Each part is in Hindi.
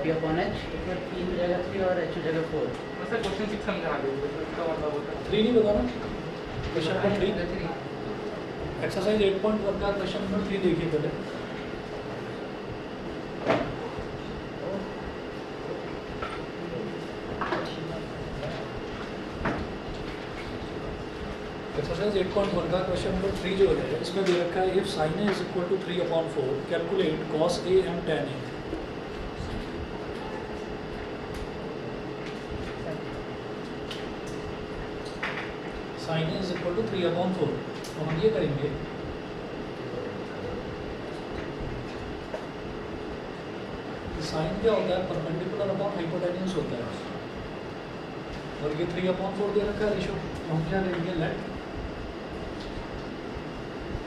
पी अपॉन एच, तो फिर 3 हो जाएगा 3 और एच हो जाएगा 4। सर क्वेश्चन 6 समझा दीजिए, इसका मतलब होता है 3 नहीं बताना, क्वेश्चन नंबर 3 एक्सरसाइज 8.1 का क्वेश्चन नंबर 3 देखिए पहले। एक्सरसाइज 8.1 का क्वेश्चन नंबर 3 जो है इसमें दे रखा है if sine A is equal to 3/4 calculate cos A and tan A. Sine A is equal to 3/4, तो हम ये करेंगे साइन क्या होता है, परपेंडिकुलर अपॉन हाइपोटेन्यूज होता है, और ये 3/4 दे रखा है रेशो, तो हम क्या करेंगे late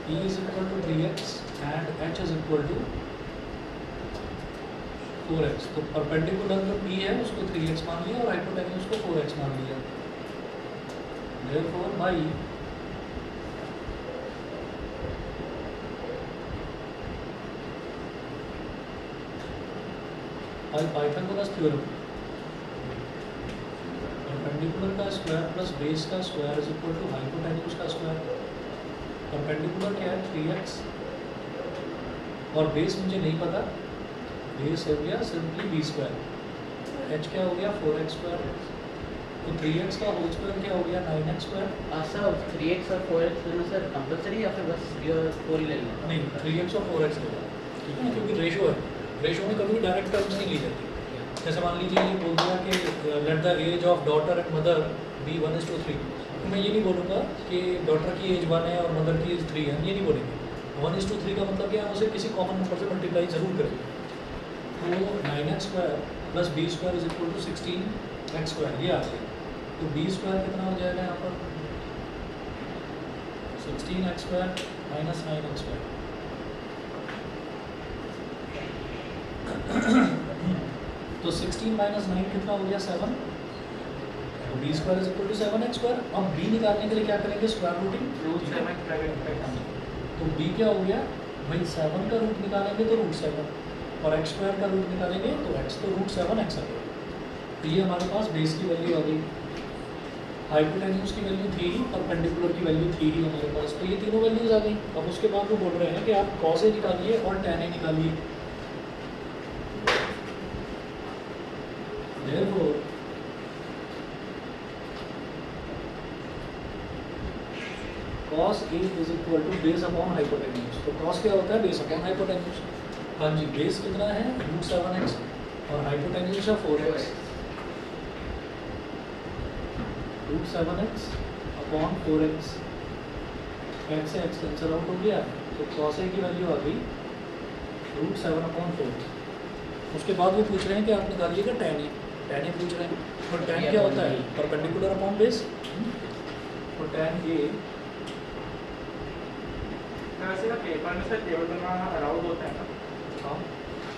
E is equal to 3x and H is equal to 4x। तो परपेंडिकुलर जो P है उसको 3x मान लिया और हाइपोटेन्यूज को 4x मान लिया। Therefore by Pythagoras theorem perpendicular का स्क्वायर प्लस बेस का square is equal to hypotenuse का स्क्वायर। परपेंडिकुलर क्या है 3x और बेस मुझे नहीं पता, बेस हो गया सिंपली बी स्क्वायर, एच क्या हो गया 4x स्क्वायर, तो 3x का होल स्क्वायर क्या हो गया 9x स्क्वायर। सर 3x और 4x लेना सर कंपलसरी या फिर बस 4 ही ले लेना? नहीं 3x और 4x लेना, ठीक है ना, क्योंकि रेशो है, रेशो में कभी भी डायरेक्ट टर्म्स नहीं ली जाती। जैसे मान लीजिए ये बोल दिया कि let the age of daughter and mother be 1:3, तो मैं ये नहीं बोलूँगा कि डॉटर की एज 1 है और मदर की एज 3 है, हम ये नहीं बोलेंगे। 1:3 का मतलब क्या है, उसे किसी कॉमन नंबर से मल्टीप्लाई जरूर करेंगे। तो 9x square plus B square is equal to 16x square, ये आ गया। तो बी स्क्वायर कितना हो जाएगा यहाँ पर 16x square minus 9x square. तो 16 माइनस 9 कितना हो गया 7, तो B square is equal to 7x square. अब बी निकालने के लिए क्या करेंगे स्क्वायर रूटिंग, रूट 7 प्राइवेट। तो बी क्या हो गया भाई 7 का रूट निकालेंगे तो √7 और x स्क्वायर का रूट निकालेंगे तो x, तो √7x आ गया। तो ये हमारे पास बेस की वैल्यू आ गई, हाइपोटेन्यूज की वैल्यू थी ही, परपेंडिकुलर की वैल्यू थी ही हमारे पास, तो ये तीनों वैल्यूज आ गई। अब उसके बाद वो बोल रहे हैं कि आप कॉस ए निकालिए और tan ए निकालिए। Therefore cos A is equal to base upon hypotenuse। तो cos क्या होता है बेस अपॉन हाइपोटेन्यूज। हाँ जी, बेस कितना है √7x और हाइपोटेन्यूज है 4x, √7x upon 4x, x से x कैंसिल आउट हो गया, तो cos A की वैल्यू आ गई √7/4। उसके बाद वो पूछ रहे हैं कि आप निकालिएगा tan A, tan A पूछ रहे हैं, और tan क्या होता है परपेंडिकुलर अपॉन बेस, तो tan A वैसे ना पेपर में सर टेबल बनाना अलाउड होता है ना? हाँ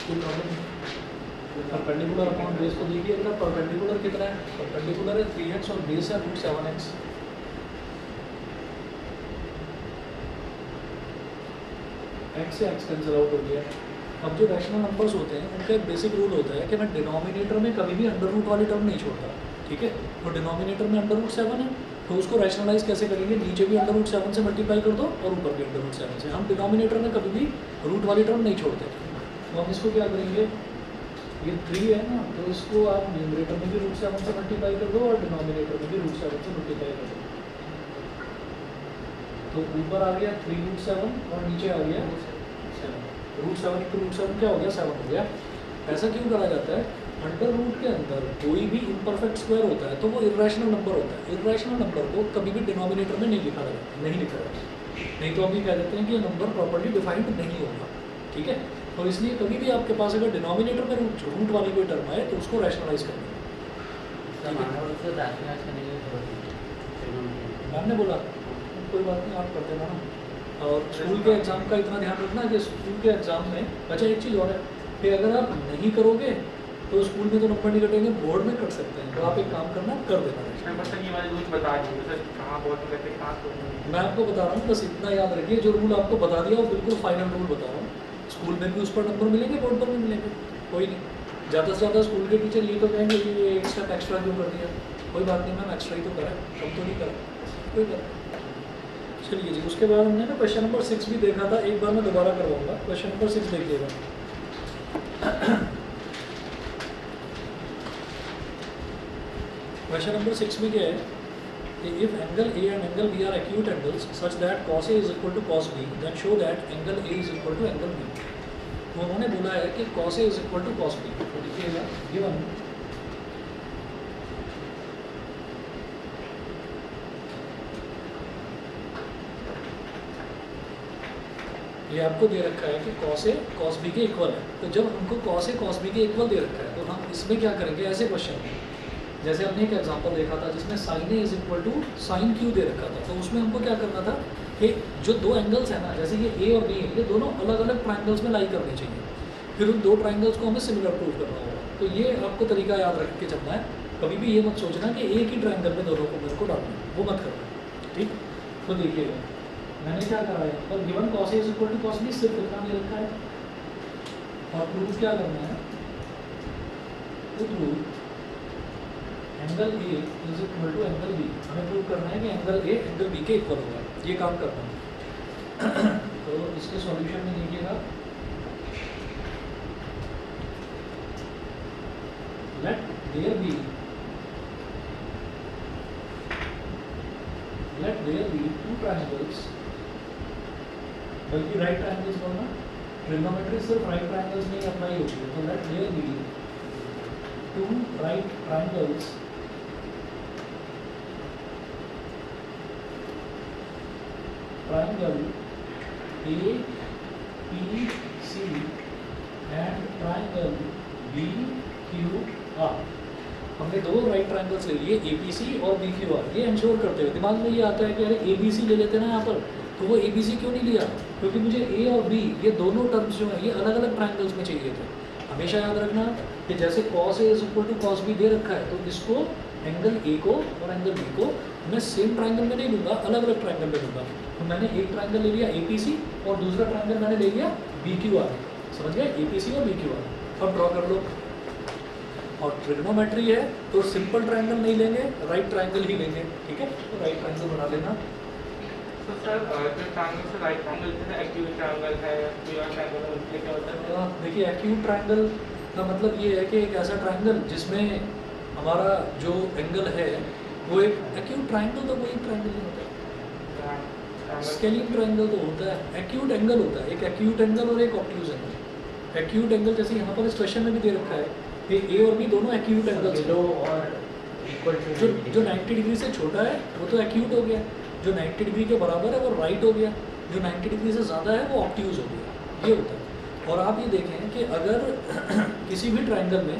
कोई प्रॉब्लम नहीं। परपेंडिकुलर अपॉन बेस को देखिए, अगर परपेंडिकुलर कितना है, परपेंडिकुलर है 3x और बेस है √7x। x से x कैंसिल आउट हो गया। अब जो रैशनल नंबर्स होते हैं उनका एक बेसिक रूल होता है कि मैं डिनोमिनेटर में कभी भी अंडर रूट वाली टर्म नहीं छोड़ता, ठीक है। तो डिनोमिनेटर में अंडर √7 है, तो उसको रैशनलाइज कैसे करेंगे, नीचे भी अंडर √7 से मल्टीप्लाई कर दो और ऊपर भी अंडर √7 से। हम डिनोमिनेटर में कभी भी रूट वाली टर्म नहीं छोड़ते, तो हम इसको क्या करेंगे, ये 3 है ना, तो इसको आप न्यूमरेटर में भी √7 से मल्टीप्लाई कर दो और डिनोमिनेटर में भी √7 से मल्टीप्लाई कर दो। तो ऊपर आ गया 3√7 और नीचे आ गया 7। √7 × √7 क्या हो गया 7 हो गया। ऐसा क्यों करा जाता है, अंडर रूट के अंदर कोई भी इम्परफेक्ट स्क्वायर होता है तो वो इरेशनल नंबर होता है। इरेशनल नंबर को कभी भी डिनोमिनेटर में नहीं लिखा जाता, नहीं लिखा जाता, नहीं तो हम ये कह देते हैं कि ये नंबर प्रॉपर्ली डिफाइंड नहीं होगा, ठीक है। और इसलिए कभी भी आपके पास अगर डिनोमिनेटर में रूट वाली कोई टर्म आए तो उसको रैशनलाइज करना मैम ने बोला कोई बात नहीं आप कर देना ना। और स्कूल के एग्ज़ाम का इतना ध्यान रखना कि स्कूल के एग्ज़ाम में, अच्छा एक चीज़ और है कि अगर आप नहीं करोगे तो स्कूल में तो नंबर नहीं कटेंगे, बोर्ड में कट सकते हैं, तो आप एक काम करना कर देना। बस सर ये वाले रूल्स बता दीजिए सर, कहाँ बहुत करते कहाँ तो मैं आपको बता रहा हूँ, बस इतना याद रखिए, जो रूल आपको बता दिया वो बिल्कुल फाइनल रूल बता रहा हूँ। स्कूल में भी उस पर नंबर मिलेंगे, बोर्ड पर भी मिलेंगे, कोई नहीं, ज़्यादा से ज़्यादा स्कूल के टीचर ये तो कहेंगे ये एक स्टेप एक्स्ट्रा क्यों कर दिया, कोई बात नहीं मैम, एक्स्ट्रा ही तो करा, कम तो नहीं करा, कोई बात नहीं। चलिए जी, उसके बाद हमने ना क्वेश्चन नंबर 6 भी देखा था, एक बार मैं दोबारा करवाऊंगा। क्वेश्चन नंबर 6 देखिएगा। क्वेश्चन नंबर 6 में क्या है, if angle A and angle B are acute angles such that cos A is equal to cos B, then show that angle A is equal to angle B। तो उन्होंने बोला है कि cos A is equal to cos B। तो लिखिएगा given ये आपको दे रखा है कि cos A cos B के इक्वल है। तो जब हमको cos A cos B के इक्वल दे रखा है तो हम इसमें क्या करेंगे, ऐसे क्वेश्चन में जैसे हमने एक एग्जांपल देखा था जिसमें sin A is equal to sin Q दे रखा था। तो उसमें हमको क्या करना था कि जो दो एंगल्स हैं ना, जैसे ये A और B है, ये दोनों अलग अलग ट्राइंगल्स में लाई करनी चाहिए, फिर उन दो ट्राइंगल्स को हमें सिमिलर प्रूव करना होगा। तो ये आपको तरीका याद रख के चलना है, कभी भी ये मत सोचना कि एक ही ट्राइंगल में दोनों को मेरे को डालना है, वो मत करना, ठीक। तो देखिएगा मैंने क्या करा है, और given cos A is equal to cos B सिर्फ इतना दे रखा है, और प्रूव क्या करना है, तो prove angle A is equal to angle B, हमें प्रूव करना है कि एंगल A एंगल B के इक्वल होगा, ये काम करना है। तो इसके सॉल्यूशन में देखिएगा, let there be two triangles, बल्कि राइट ट्राइंगल्स बोलना, ट्रिग्नोमेट्री सिर्फ राइट ट्राइंगल्स में ही अप्लाई होती है। तो let there be two right triangles triangle APC and triangle BQR। हमने दो राइट ट्राइंगल्स ले लिए APC और BQR। ये इंश्योर करते हुए दिमाग में ये आता है कि अरे ABC ले लेते ना यहाँ पर, तो वो ABC क्यों नहीं लिया, क्योंकि मुझे A और B ये दोनों टर्म्स जो हैं ये अलग अलग ट्राइंगल्स में चाहिए थे। हमेशा याद रखना कि जैसे cos A is equal to cos B दे रखा है, तो इसको एंगल A को और एंगल B को मैं सेम ट्राइंगल में नहीं लूँगा, अलग अलग ट्राइंगल में लूँगा। तो मैंने एक ट्राइंगल ले लिया APC और दूसरा ट्राइंगल मैंने ले लिया BQR, समझ गए, APC और BQR। अब ड्रॉ कर लो। और ट्रिग्नोमेट्री है तो सिंपल ट्राइंगल नहीं लेंगे, राइट ट्राइंगल ही लेंगे, ठीक है। तो राइट ट्राइंगल बना लेना। तो सर जो ट्रायंगल से राइट ट्रायंगल जैसे एक्यूट ट्रायंगल है या ट्रायंगल है, उसके क्या होता है? देखिए एक्यूट ट्रायंगल का मतलब ये है कि एक ऐसा ट्रायंगल जिसमें हमारा जो एंगल है वो एक एक्यूट ट्रायंगल, तो कोई ट्रायंगल नहीं होता, स्केलिंग ट्रायंगल तो होता है, एक्यूट एंगल होता है, एक एक्यूट एंगल और एक ऑब्ट्यूज एंगल। एक्यूट एंगल जैसे यहाँ पर इस क्वेश्चन में भी दे रखा है कि A और B दोनों एक्यूट एंगल्स हैं, और इक्वल जो 90 डिग्री से छोटा है वो तो एक्यूट हो गया, जो 90 डिग्री के बराबर है वो राइट हो गया, जो 90 डिग्री से ज़्यादा है वो ऑब्ट्यूज हो गया, ये होता है। और आप ये देखें कि अगर किसी भी ट्रायंगल में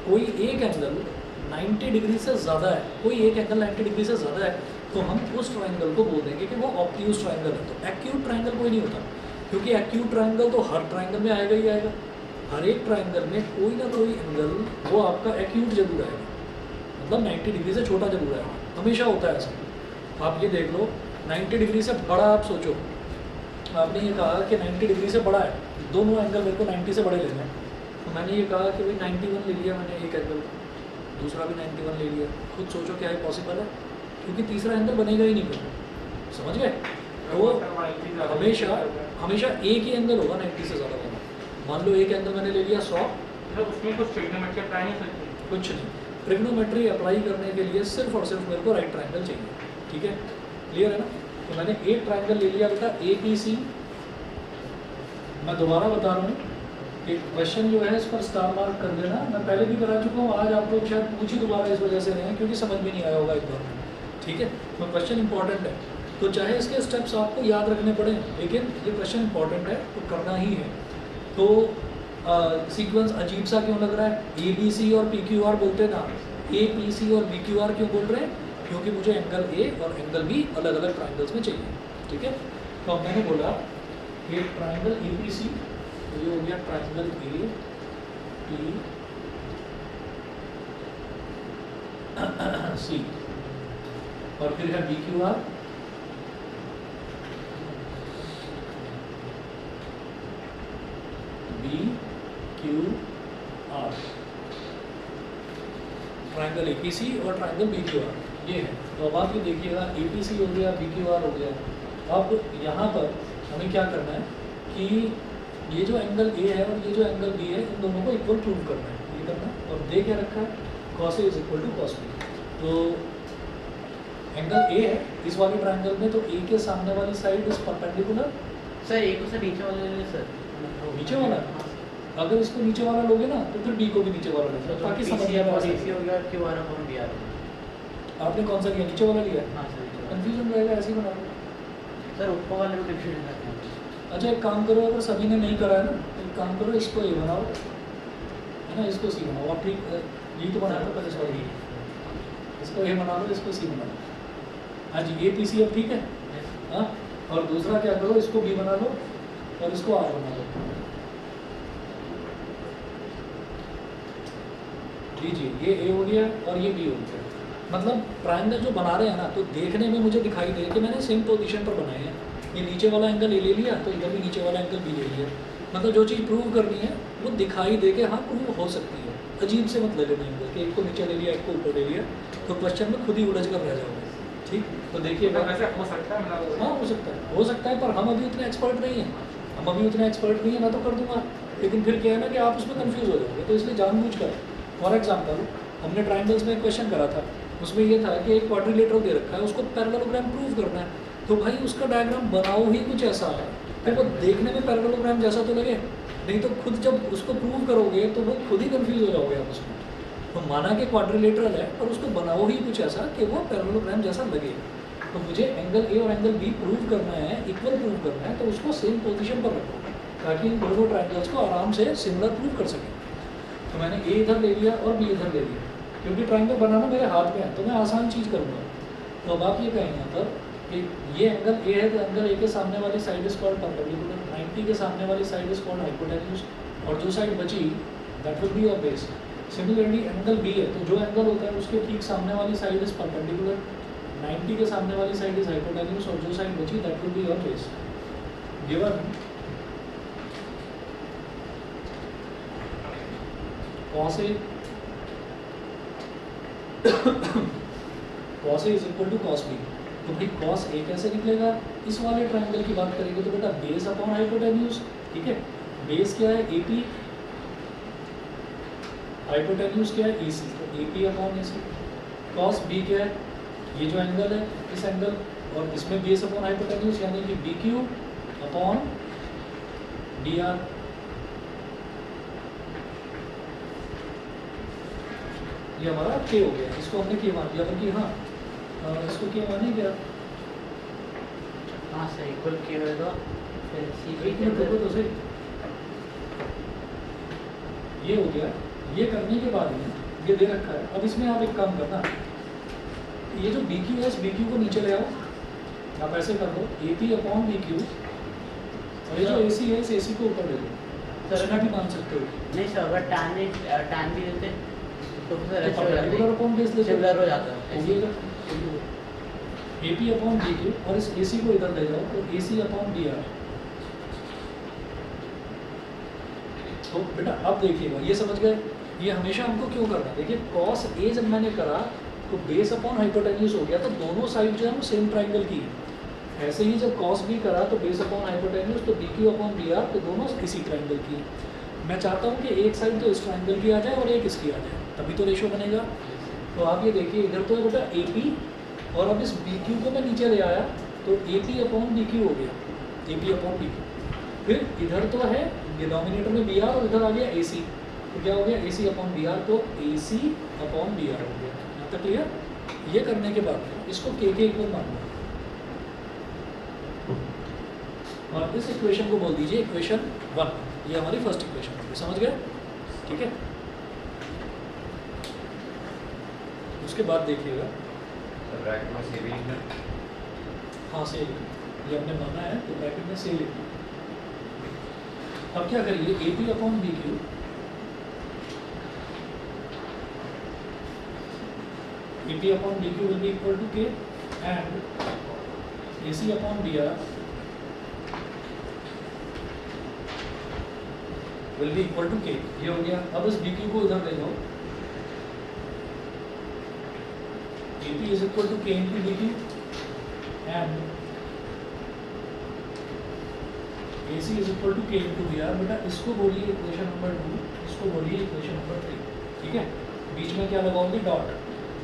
कोई एक एंगल 90 डिग्री से ज़्यादा है, कोई एक एंगल 90 डिग्री से ज़्यादा है, तो हम उस ट्रायंगल को बोल देंगे कि वो ऑब्ट्यूज ट्रायंगल है। तो एक्यूट ट्रायंगल कोई नहीं होता, क्योंकि एक्यूट ट्रायंगल तो हर ट्रायंगल में आएगा ही आएगा, हर एक ट्रायंगल में कोई ना कोई एंगल वो आपका एक्यूट जरूर आएगा, मतलब 90 डिग्री से छोटा जरूर आएगा, हमेशा होता है ऐसा। आप ये देख लो 90 डिग्री से बड़ा, आप सोचो आपने ये कहा कि 90 डिग्री से बड़ा है, दोनों एंगल मेरे को 90 से बड़े लेने हैं, तो मैंने ये कहा कि भाई 91 ले लिया मैंने एक एंगल, दूसरा भी 91 ले लिया, खुद सोचो क्या है पॉसिबल है, क्योंकि तीसरा एंगल बनेगा ही नहीं फिर, समझ गए। तो हमेशा एक ही एंगल होगा 90 से ज़्यादा वाला। मान लो एक एंगल मैंने ले लिया 100, उसमें कुछ ट्रिग्नोमेट्री अप्लाई नहीं सकती, कुछ नहीं, ट्रिग्नोमेट्री अप्लाई करने के लिए सिर्फ और सिर्फ मेरे को राइट ट्रायंगल चाहिए, ठीक है, क्लियर है ना। तो मैंने एक ट्रायंगल ले लिया बेटा APC। मैं दोबारा बता रहा हूँ कि क्वेश्चन जो है इस पर स्टार मार्क कर देना, मैं पहले भी करा चुका हूँ, आज आप लोग शायद पूछ ही दोबारा इस वजह से रहे हैं क्योंकि समझ में नहीं आया होगा एक बार, ठीक है। तो क्वेश्चन इंपॉर्टेंट है, तो चाहे इसके स्टेप्स आपको याद रखने पड़े, लेकिन ये क्वेश्चन इंपॉर्टेंट है तो करना ही है। तो सीक्वेंस अजीब सा क्यों लग रहा है, ABC और PQR बोलते ना, APC और BQR क्यों बोल रहे हैं, क्योंकि मुझे एंगल A और एंगल B अलग अलग ट्राइंगल्स में चाहिए, ठीक है। तो अब मैंने बोला एक ट्राइंगल APC, तो ये हो गया ट्राइंगल APC, और फिर है BQR, BQR, ट्रायंगल APC और ट्रायंगल BQR ये है। तो अब आप ये देखिएगा APC हो गया, BQR हो गया। अब यहाँ पर हमें क्या करना है कि ये जो एंगल A है और ये जो एंगल B है इन दोनों को इक्वल प्रूव करना है, ये करना है। और दे क्या रखा है, cos A is equal to cos B। तो एंगल A है इस वाले ट्रायंगल में, तो A के सामने वाली साइड इज परपेंडिकुलर। सर एक को सर नीचे वाले ले लें सर, नीचे वाला? हाँ। अगर इसको नीचे वाला लोगे ना तो फिर B को भी नीचे वाला लेना, ताकि समझ में आ AC सके। हो गया, QR अपॉन BR। आपने कौन सा लिया, नीचे वाला लिया? हाँ सर नीचे वाला। कन्फ्यूजन रहेगा, ऐसे ही बना लो। सर ऊपर वाले में कंफ्यूजन रहता है। अच्छा एक काम करो, अगर सभी ने नहीं करा है ना तो एक काम करो, इसको A बनाओ, है ना, इसको C बनाओ। आप ठीक ये तो बना लो पहले, सॉरी इसको A बना लो, इसको C बना लो। हाँ जी, APC अब ठीक है। हाँ, और दूसरा क्या करो, इसको B बना लो और इसको R बना लो। लीजिए ये A हो गया और ये B हो गया। मतलब ट्रायंगल जो बना रहे हैं ना, तो देखने में मुझे दिखाई दे कि मैंने सेम पोजीशन पर बनाए हैं। ये नीचे वाला एंगल A ले लिया तो इधर भी नीचे वाला एंगल B ले लिया। मतलब जो चीज़ प्रूव करनी है वो दिखाई दे के हाँ प्रूव हो सकती है। अजीब से मत ले लेना एंगल कि एक को नीचे ले लिया एक को ऊपर ले लिया, तो क्वेश्चन में खुद ही उलझ कर रह जाओगे। ठीक, तो देखिएगा। वैसे हो सकता है, मतलब हाँ हो सकता है, पर हम अभी उतने एक्सपर्ट नहीं हैं। हम अभी उतने एक्सपर्ट नहीं है, मैं तो कर दूंगा, लेकिन फिर क्या है ना कि आप उसमें कंफ्यूज हो जाओगे। तो इसलिए जानबूझ कर, फॉर एग्जाम्पल हमने ट्राइंगल्स में क्वेश्चन करा था, उसमें ये था कि एक क्वाड्रिलेटरल दे रखा है, उसको पैरेललोग्राम प्रूव करना है। तो भाई उसका डायग्राम बनाओ ही कुछ ऐसा है कि वो देखने में पैरेललोग्राम जैसा तो लगे, नहीं तो खुद जब उसको प्रूव करोगे तो वो खुद ही कंफ्यूज हो जाओगे आप उसमें। तो माना कि क्वाड्रिलेटरल है और उसको बनाओ ही कुछ ऐसा कि वो पैरेललोग्राम जैसा लगे। तो मुझे एंगल A और एंगल B प्रूव करना है, इक्वल प्रूव करना है, तो उसको सेम पोजीशन पर रखो ताकि इन दोनों ट्रायंगल्स को आराम से सिमिलर प्रूव कर सकें। तो मैंने A इधर ले लिया और B इधर ले लिया, क्योंकि ट्रायंगल बनाना मेरे हाथ में है तो मैं आसान चीज़ करूँगा। तो अब आप ये कहेंगे यहाँ पर कि ये एंगल A है, तो एंगल A के सामने वाली साइड इज कॉल्ड परपेंडिकुलर, 90 के सामने वाली साइड इज कॉल्ड हाइपोटेन्यूज, और जो साइड बची that will be your base. Similarly angle B है, तो जो एंगल होता है उसके ठीक सामने वाली साइड इज परपेंडिकुलर, 90 के सामने वाली साइड इज हाइपोटेन्यूज, और जो साइड बची that will be your base. Given cos A cos A is equal to cos B। तो भाई cos A कैसे निकलेगा, इस वाले ट्रायंगल की बात करेंगे तो बेटा बेस अपॉन हाइपोटेन्यूज, ठीक है। बेस क्या है AP, हाइपोटेन्यूज क्या है AC, तो AP upon AC। cos B क्या है, ये जो एंगल है इस एंगल, और इसमें बेस अपॉन हाइपोटेन्यूज यानी कि BQ अपॉन DR। ये हमारा K हो गया, इसको हमने K मान लिया, बल्कि हाँ इसको K माने क्या, हाँ सर इक्वल K होगा, फिर C एक मिनट रुको तो सही। ये हो गया, ये करने के बाद में ये दे रखा है। अब इसमें आप एक काम करना, ये जो BQ है इस BQ को नीचे ले आओ, आप ऐसे कर दो AP अपॉन BQ, और ये जो AC है इस AC को ऊपर ले लो। सर इसमें भी मान सकते हो, नहीं सर अगर tan भी देते तो फिर ऐसे हो परपेंडिकुलर अपॉन बेस ले सिमिलर हो जाता है। AP अपॉन BQ, और इस AC को इधर ले जाओ तो AC अपॉन BR। तो बेटा अब देखिएगा, ये समझ गए, ये हमेशा हमको क्यों करना है। देखिए cos A जब मैंने करा तो बेस अपॉन हाइपोटेन्यूज हो गया, तो दोनों साइड जो है वो सेम ट्रायंगल की है। ऐसे ही जब cos B करा तो बेस अपॉन हाइपोटेन्यूज, तो BQ अपॉन BR, तो दोनों इसी ट्रायंगल की है। मैं चाहता हूँ कि एक साइड तो इस ट्रायंगल की आ जाए और एक इसकी आ जाए, तभी तो रेशो बनेगा। तो आप ये देखिए इधर तो है बेटा AP, और अब इस BQ को मैं नीचे ले आया तो AP अपॉन BQ हो गया, AP अपॉन BQ। फिर इधर तो है डिनोमिनेटर में BR और इधर आ गया AC, तो क्या हो गया AC अपॉन BR, तो AC अपॉन BR हो गया। यहाँ तक क्लियर। ये करने के बाद इसको K के इक्वल मान लो, और इस इक्वेशन को बोल दीजिए इक्वेशन 1। ये हमारी फर्स्ट इक्वेशन होगी, समझ गए, ठीक है। उसके बाद देखिएगा, ब्रैकेट में से भी लिखना, हाँ से ये हमने माना है तो ब्रैकेट में से लिखना। अब क्या करिए AP upon BQ, AP upon BQ will be equal to K, and AC upon BR will be equal to K। ये हो गया। अब इस BQ को इधर ले जाओ, AP is equal to K into BQ and AC is equal to K into VR। बेटा इसको बोलिए इक्वेशन नंबर 2, इसको बोलिए इक्वेशन नंबर 3, ठीक है। बीच में क्या लगाओगे? डॉट।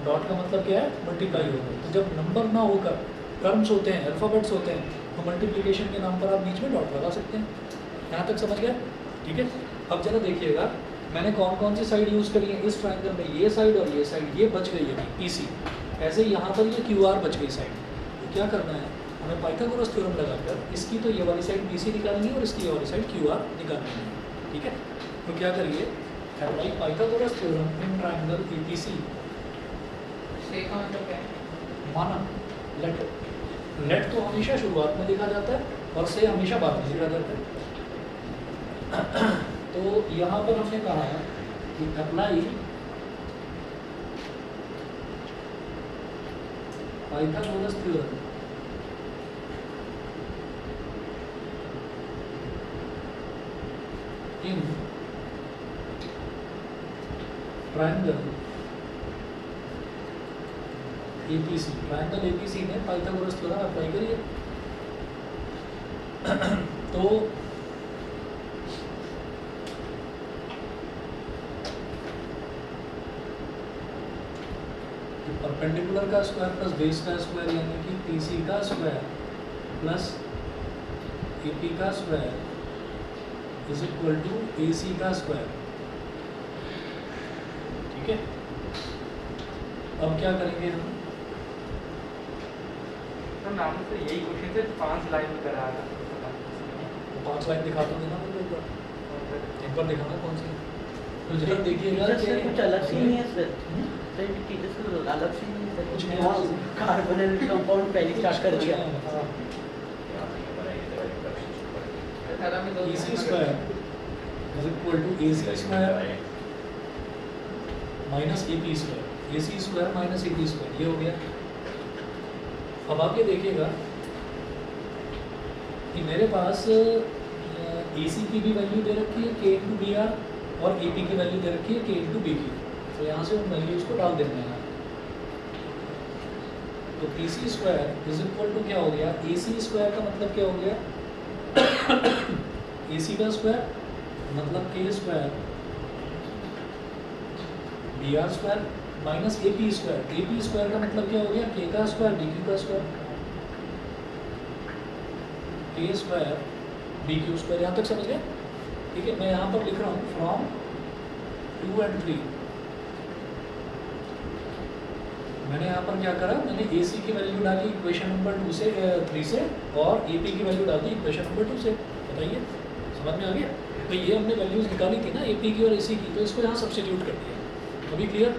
डॉट का मतलब क्या है? मल्टीप्लाई होगा। तो जब नंबर ना होकर टर्म्स होते हैं, अल्फ़ाबेट्स होते हैं, तो मल्टीप्लिकेशन के नाम पर आप बीच में डॉट लगा सकते हैं। यहाँ तक समझ गए? ठीक है। अब जरा देखिएगा मैंने कौन कौन सी साइड यूज़ करी है इस ट्रायंगल में, ये साइड और ये साइड, ये बच गई है PC। ऐसे ही यहाँ पर ये QR बच गई साइड। तो क्या करना है हमें? पाइथागोरस थ्योरम लगाकर इसकी तो ये वाली साइड PC निकालनी है और इसकी ये वाली साइड QR निकालनी है, ठीक है। तो क्या करिए? Apply Pythagoras theorem in triangle APC। से का मतलब क्या है? माना लेट। लेट तो हमेशा शुरुआत में लिखा जाता है और से हमेशा बाद में लिखा जाता है। तो यहाँ पर हमने कहा कि apply Pythagoras theorem in triangle APC। Triangle APC में पाइथागोरस थ्योरम अप्लाई करिए। तो परपेंडिकुलर का स्क्वायर प्लस बेस का स्क्वायर यानी कि PC का स्क्वायर प्लस AP का square is equal to AC का स्क्वायर, ठीक है। अब क्या करेंगे हम? तो नाम से यही क्वेश्चन से 5 लाइन में करा रहा तो 5 लाइन दिखा तो देना मुझे एक बार दिखाना कौन सी। तो जरा देखिएगा सर कुछ अलग सी नहीं है सर। सर टीचर्स को अलग सी नहीं है सर, कुछ कुछ नहीं नया है। कार्बोनिल कंपाउंड पहले स्टार्ट कर दिया। AC square is equal to AC square minus AP square. AC square minus AP square ये हो गया। अब आप ये देखिएगा कि मेरे पास AC की भी वैल्यू दे रखी है K इंटू BR और AP की वैल्यू दे रखी है K इंटू BQ। तो यहाँ से उन वैल्यूज़ को डाल देना है। तो PC square is equal to क्या हो गया? AC स्क्वायर का मतलब क्या हो गया? AC का स्क्वायर मतलब K square BR square minus AP square. AP square का मतलब क्या हो गया? K का स्क्वायर BQ का square, K square BQ square. यहाँ तक समझ गए? ठीक है। मैं यहाँ पर लिख रहा हूँ फ्रॉम 2 and 3। मैंने यहाँ पर क्या करा? मैंने AC की वैल्यू डाली इक्वेशन नंबर 2 से 3 से और AP की वैल्यू डाली इक्वेशन नंबर 2 से। बताइए समझ में आ गया? तो ये हमने वैल्यूज निकाली थी ना AP की और AC की, तो इसको यहाँ सब्स्टिट्यूट कर दिया। अभी क्लियर?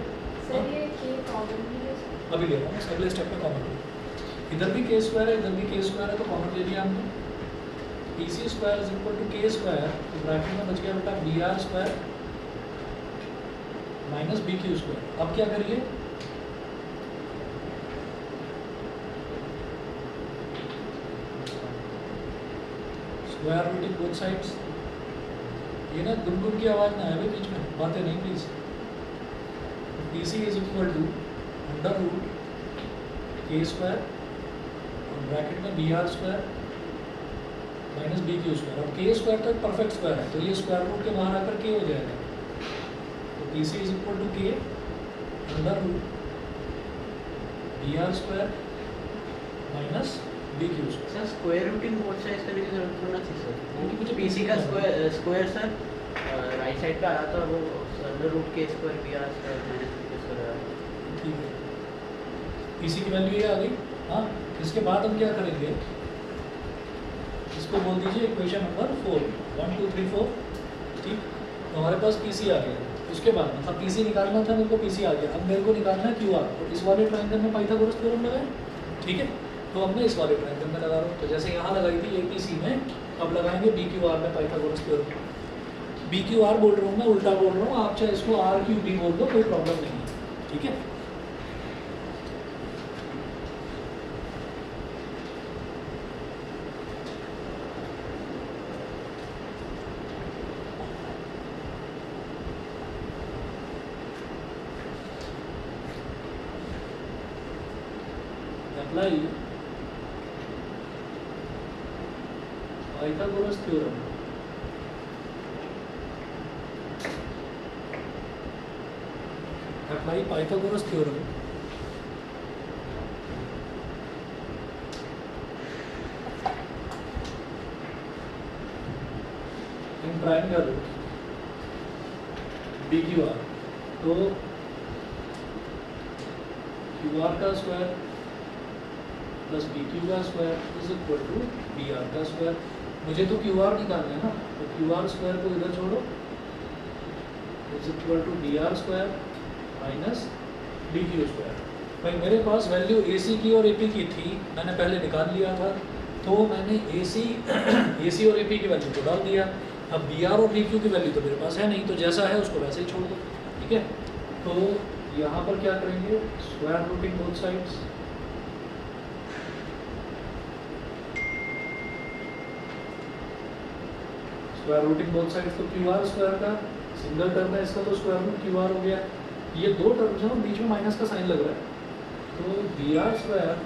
सर ये K कॉमन भी है? अभी ले रहा हूँ अगले स्टेप में कॉमन लो। इधर भी K स्क्वायर है, इधर भी K स्क्वायर है, तो कॉमन ले लिया हमने। PC square is equal to K square, तो ब्रैकेट में बच गया बेटा BR square minus BQ square. अब क्या करिए? Square root in both sides. ये ना गुनगुन की आवाज़ ना आए भाई बीच में, बातें नहीं प्लीज। PC इज इक्वल टू अंडर रूट K स्क्वायर और ब्रैकेट में BR square minus BQ square. और K स्क्वायर तो एक परफेक्ट स्क्वायर है, तो ये स्क्वायर रूट के बाहर आकर K हो जाएगा। तो PC is equal to K under root BR square minus BQ square. Sir square root in both sides करने की जरूरत होना चाहिए सर, क्योंकि मुझे PC का स्क्वायर सर राइट साइड पे आ रहा था, वो under root K square BR square minus BQ square आ रहा था। ठीक है। PC की वैल्यू ये आ गई। हाँ, इसके बाद हम क्या करेंगे? इसको बोल दीजिए इक्वेशन नंबर 4, 1 2 3 4, ठीक। तो हमारे पास PC आ गया। उसके बाद मतलब PC निकालना था मेरे को, PC आ गया। अब मेरे को निकालना है QR। तो इस वाले ट्रायंगल में पाइथागोरस थ्योरम लगाए, ठीक है। तो अब मैं इस वाले ट्रायंगल में लगा रहा हूँ। तो जैसे यहाँ लगाई थी APC में, अब लगाएंगे BQR में पाइथागोरस थ्योरम। BQR बोल रहा हूँ मैं, उल्टा बोल रहा हूँ, आप चाहे इसको RQB बोल दो, कोई प्रॉब्लम नहीं है, ठीक है। apply Pythagoras theorem. Apply Pythagoras theorem in triangle BQR. तो QR का स्क्वायर प्लस BQ का square is equal to BR का स्क्वायर. मुझे तो QR निकालना है ना, तो QR स्क्वायर को इधर छोड़ो, is equal to BR square minus BQ square. भाई मेरे पास वैल्यू AC की और AP की थी, मैंने पहले निकाल लिया था, तो मैंने AC और AP की वैल्यू को डाल दिया. अब BR और BQ की वैल्यू तो मेरे पास है नहीं, तो जैसा है उसको वैसे ही छोड़ दो. ठीक है, तो यहाँ पर क्या करेंगे, square routing both sides. Square routing both sides, तो QR स्क्वायर का सिंगल टर्म है, इसका तो स्क्वायर रूट QR हो गया. ये दो टर्म्स हैं, बीच में माइनस का साइन लग रहा है, तो BR square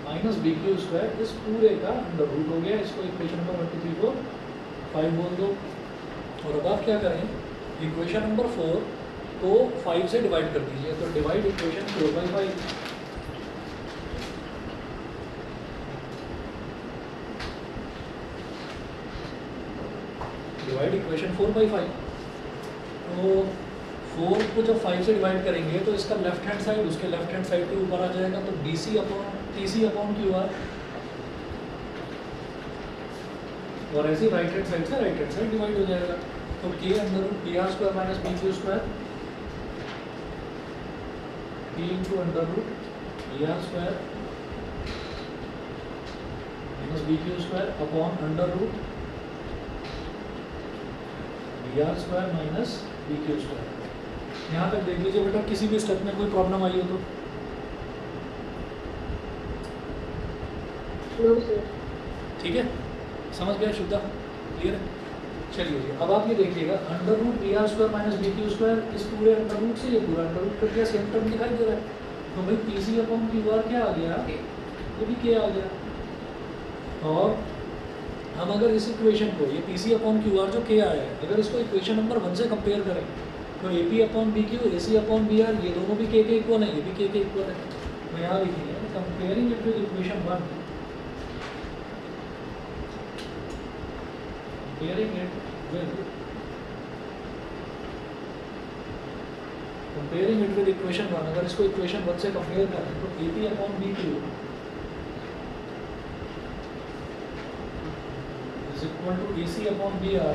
minus BQ square इस पूरे का अंडर रूट हो गया. इसको इक्वेशन नंबर 1 2 3 4 5 बोल दो. और अब आप क्या करें, इक्वेशन नंबर 4 को 5 से डिवाइड कर दीजिए. तो डिवाइड इक्वेशन 4/5. Divide equation 4/5. तो 4 को जब 5 से डिवाइड करेंगे तो इसका लेफ्ट हैंड साइड उसके लेफ्ट हैंड साइड के ऊपर आ जाएगा, तो BC upon TC upon QR. और ऐसे राइट हैंड साइड से राइट हैंड साइड डिवाइड हो जाएगा. तो K under root BR square minus BQ square, K into under root BR square minus BQ square upon under root BR square minus BQ square. यहाँ तक देख लीजिए बेटा, किसी भी स्टेप में कोई प्रॉब्लम आई हो तो. No sir. ठीक है, समझ गए शुद्धा, क्लियर है. चलिए जी, अब आप ये देखिएगा, under root BR square minus BQ square, इस पूरे अंडर रूट से ये पूरा अंडर रूट कट गया, सेम टर्म दिखाई दे रहा है. तो भाई PC अपॉन QR क्या आ गया, वो भी K आ गया. और हम अगर इस इक्वेशन को, ये PC अपॉन QR जो K आया है, अगर इसको इक्वेशन नंबर 1 से कंपेयर करें, तो AP upon BQ, AC upon BR, ये दोनों भी K के इक्वल है, ये भी K के इक्वल है. तो यहाँ लिखिए, comparing it with equation 1, comparing it with equation 1. अगर इसको इक्वेशन 1 से कंपेयर करें तो AP upon BQ is equal to AC upon BR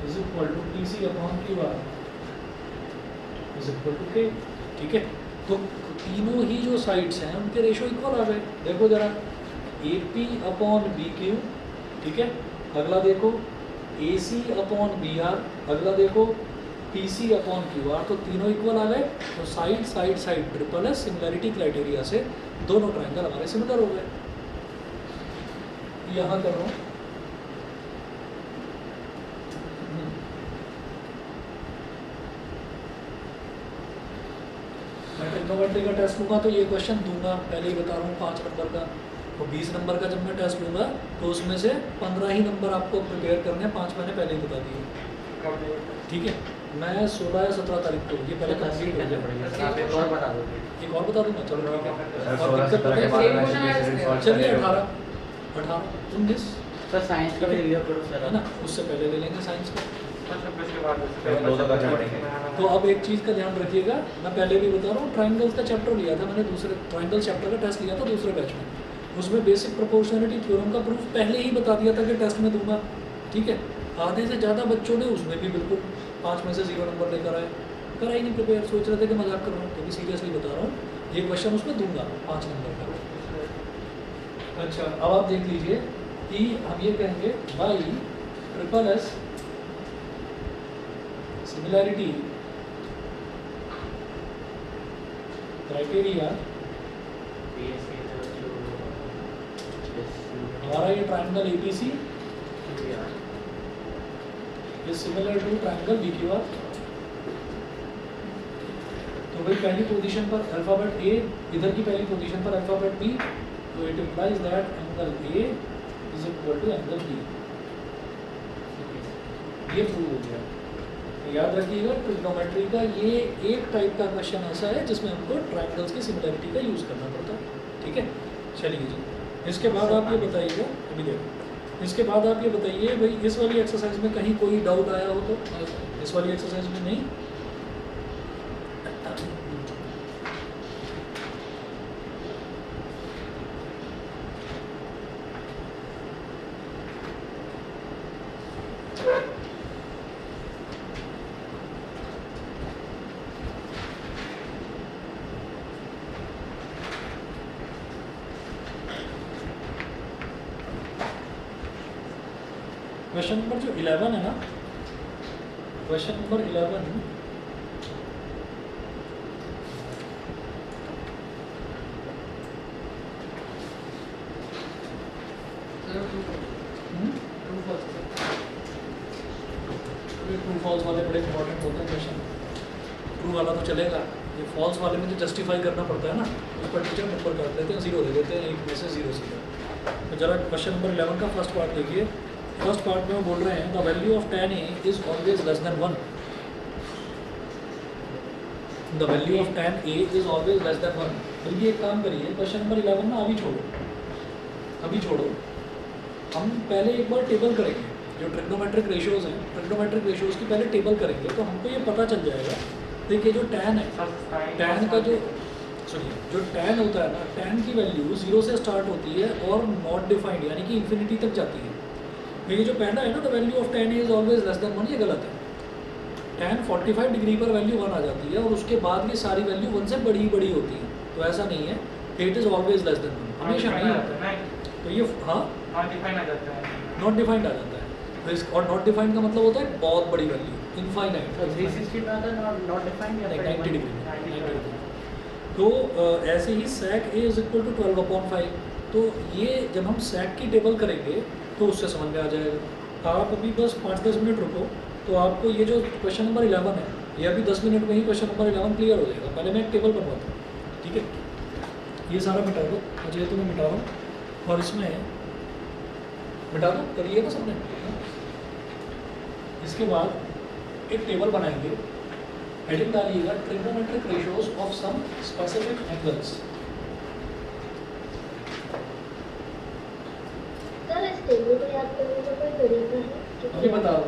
is equal to TC upon QR is equal to K. ठीक है, तो तीनों ही जो साइड्स हैं उनके रेशो इक्वल आ गए. देखो जरा, AP अपॉन BQ, ठीक है, अगला देखो AC अपॉन BR, अगला देखो PC अपॉन QR, तो तीनों इक्वल आ गए. तो side side side triple S similarity criteria से दोनों ट्राइंगल हमारे सिमिलर हो गए. यहाँ कर रहा हूँ, मैं ट्रिग्नोमेट्री का टेस्ट लूँगा तो ये क्वेश्चन दूंगा, पहले ही बता रहा हूँ 5 नंबर का. तो 20 नंबर का जब मैं टेस्ट लूँगा तो उसमें से 15 ही नंबर आपको प्रिपेयर करने हैं, 5 मैंने पहले ही बता दिए. ठीक है, मैं 16 या 17 तारीख को ये पहले कंप्लीट हो गया. आप एक और बता दो. एक और बता दूँगा, चलो ठीक है. और 16 दिक्कत 17 के बाद में इक्वेशन सॉल्व चलिए करेंगे. 18 19 सर साइंस का भी रिव्यू करो सर, है ना, उससे पहले ले लेंगे साइंस का. फिर दो दो करने पड़ेंगे. तो अब एक चीज़ का ध्यान रखिएगा, मैं पहले भी बता रहा हूँ, ट्राइंगल्स का चैप्टर लिया था मैंने, दूसरे ट्राइंगल चैप्टर का टेस्ट लिया था दूसरे बैच में. उसमें बेसिक प्रोपोर्शनलिटी थ्योरम का प्रूफ पहले ही बता दिया था कि टेस्ट में दूंगा. ठीक है, आधे से ज़्यादा बच्चों ने उसमें भी बिल्कुल 5 में से 0 नंबर लेकर आए, करा ही नहीं प्रिपेयर. सोच रहे थे कि मजाक कर रहा हूँ, क्योंकि सीरियसली बता रहा हूँ, ये क्वेश्चन उसमें दूंगा 5 नंबर का. अच्छा, अब आप देख लीजिए कि हम ये कहेंगे by triple S similarity criteria, हमारा ये triangle APC is similar to triangle BQR. तो भाई पहली पोजीशन पर अल्फ़ाबेट ए, इधर की पहली पोजीशन पर अल्फ़ाबेट बी, तो it implies that angle A is equal to angle B. ये प्रूव हो गया। तो याद रखिएगा ट्रिग्नोमेट्री का ये एक टाइप का क्वेश्चन ऐसा है जिसमें हमको ट्रायंगल्स की सिमिलरिटी का यूज़ करना पड़ता है, ठीक है। चलिए जी, इसके बाद आप ये बताइएगा, अभी देखो, इसके बाद आप ये बताइए भाई इस वाली एक्सरसाइज में कहीं कोई डाउट आया हो तो? इस वाली एक्सरसाइज में नहीं? क्वेश्चन नंबर जो 11 है ना, क्वेश्चन नंबर 11 ट्रू फॉल्स वाले बड़े इंपॉर्टेंट होते हैं क्वेश्चन। ट्रू वाला तो चलेगा, ये फॉल्स वाले में तो जस्टिफाई करना पड़ता है ना, उस पर टीचर नंबर काट देते हैं, 0 दे देते हैं, 1 में से 0 सीधा। तो जरा क्वेश्चन नंबर 11 का फर्स्ट पार्ट देखिए। फर्स्ट पार्ट में वो बोल रहे हैं the value of tan a is always less than 1। The value of tan a is always less than 1। तो ये एक काम करिए, क्वेश्चन नंबर 11 ना अभी छोड़ो, हम पहले एक बार टेबल करेंगे जो ट्रिग्नोमेट्रिक रेशियोज हैं, ट्रिग्नोमेट्रिक रेशियोज की पहले टेबल करेंगे तो हमको ये पता चल जाएगा। देखिए जो tan है, tan का जो सुनिए जो tan होता है ना, tan की वैल्यू 0 से स्टार्ट होती है और नॉट डिफाइंड यानी कि इन्फिनिटी तक जाती है। तो ये जो पहला है ना, the value of tan is always less than 1, ये गलत है। tan 45 डिग्री पर वैल्यू 1 आ जाती है और उसके बाद की सारी वैल्यू 1 से बड़ी होती है, तो ऐसा नहीं है। It is always less than 1, हमेशा नहीं होता है। तो ये हाँ नॉट डिफाइंड आ जाता है। तो इस और नॉट डिफाइंड का मतलब होता है बहुत बड़ी वैल्यू, इनफाइनाइट। 360 में आता है नॉट डिफाइंड या 90 डिग्री। तो ऐसे ही sec a is equal to 12/5। तो ये जब हम sec की टेबल करेंगे तो उससे समझ में आ जाएगा। आप अभी बस 5-10 मिनट रुको, तो आपको ये जो क्वेश्चन नंबर 11 है, ये अभी 10 मिनट में ही क्वेश्चन नंबर 11 क्लियर हो जाएगा। पहले मैं एक टेबल बनवाता हूँ, ठीक है। ये सारा मिटा दो, अच्छा ये तो मैं मिटा रहा हूँ, और इसमें मिटा दो, करिएगा सबने। इसके बाद एक टेबल बनाएंगे, हेडिंग डालिएगा trigonometric ratios of some specific angles. Sir इस टेबल को याद करने का कोई तरीका है? अभी बताओ।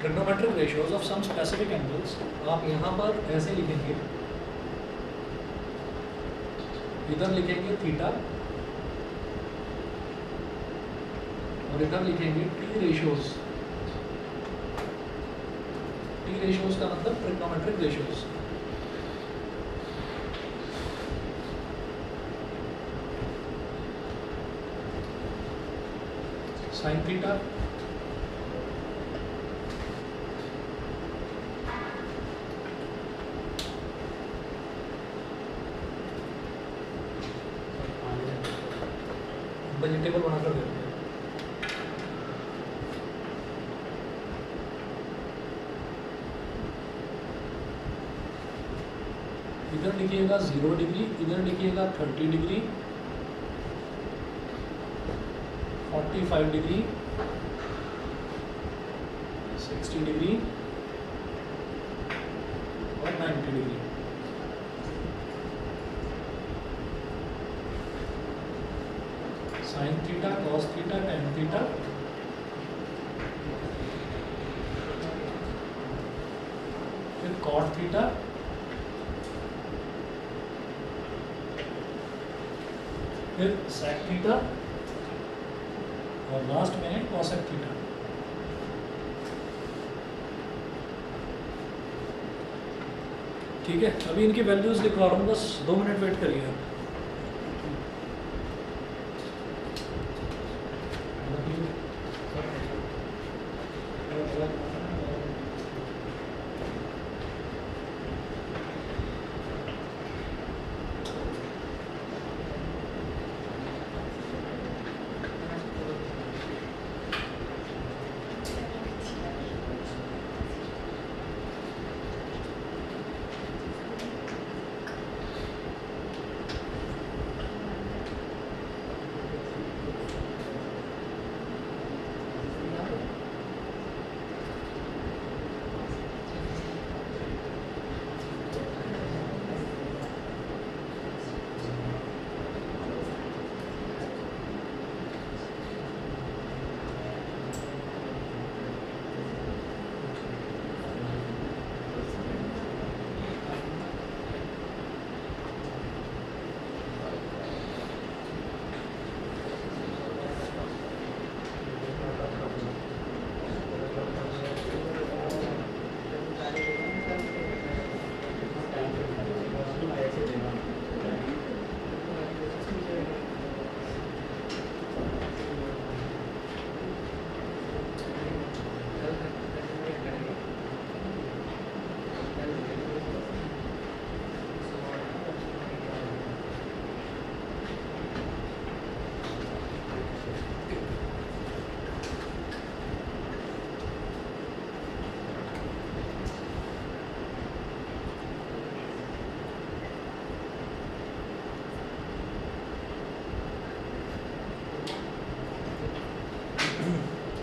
Trigonometric ratios of some specific angles, आप यहाँ पर ऐसे लिखेंगे, इधर लिखेंगे थीटा और इधर लिखेंगे टी रेशियोज। टी रेशियोज का मतलब trigonometric ratios. Sine theta, table बनाकर देते हैं। इधर लिखिएगा 0 डिग्री, इधर लिखिएगा 30 डिग्री, 45 डिग्री, 60 डिग्री और 90 degree. Sine theta, cos theta, tan theta, फिर कॉट थीटा, फिर sec थीटा और लास्ट में cosec थीटा। ठीक है, अभी इनकी वैल्यूज लिखवा रहा हूँ, बस 2 मिनट वेट करिए आप।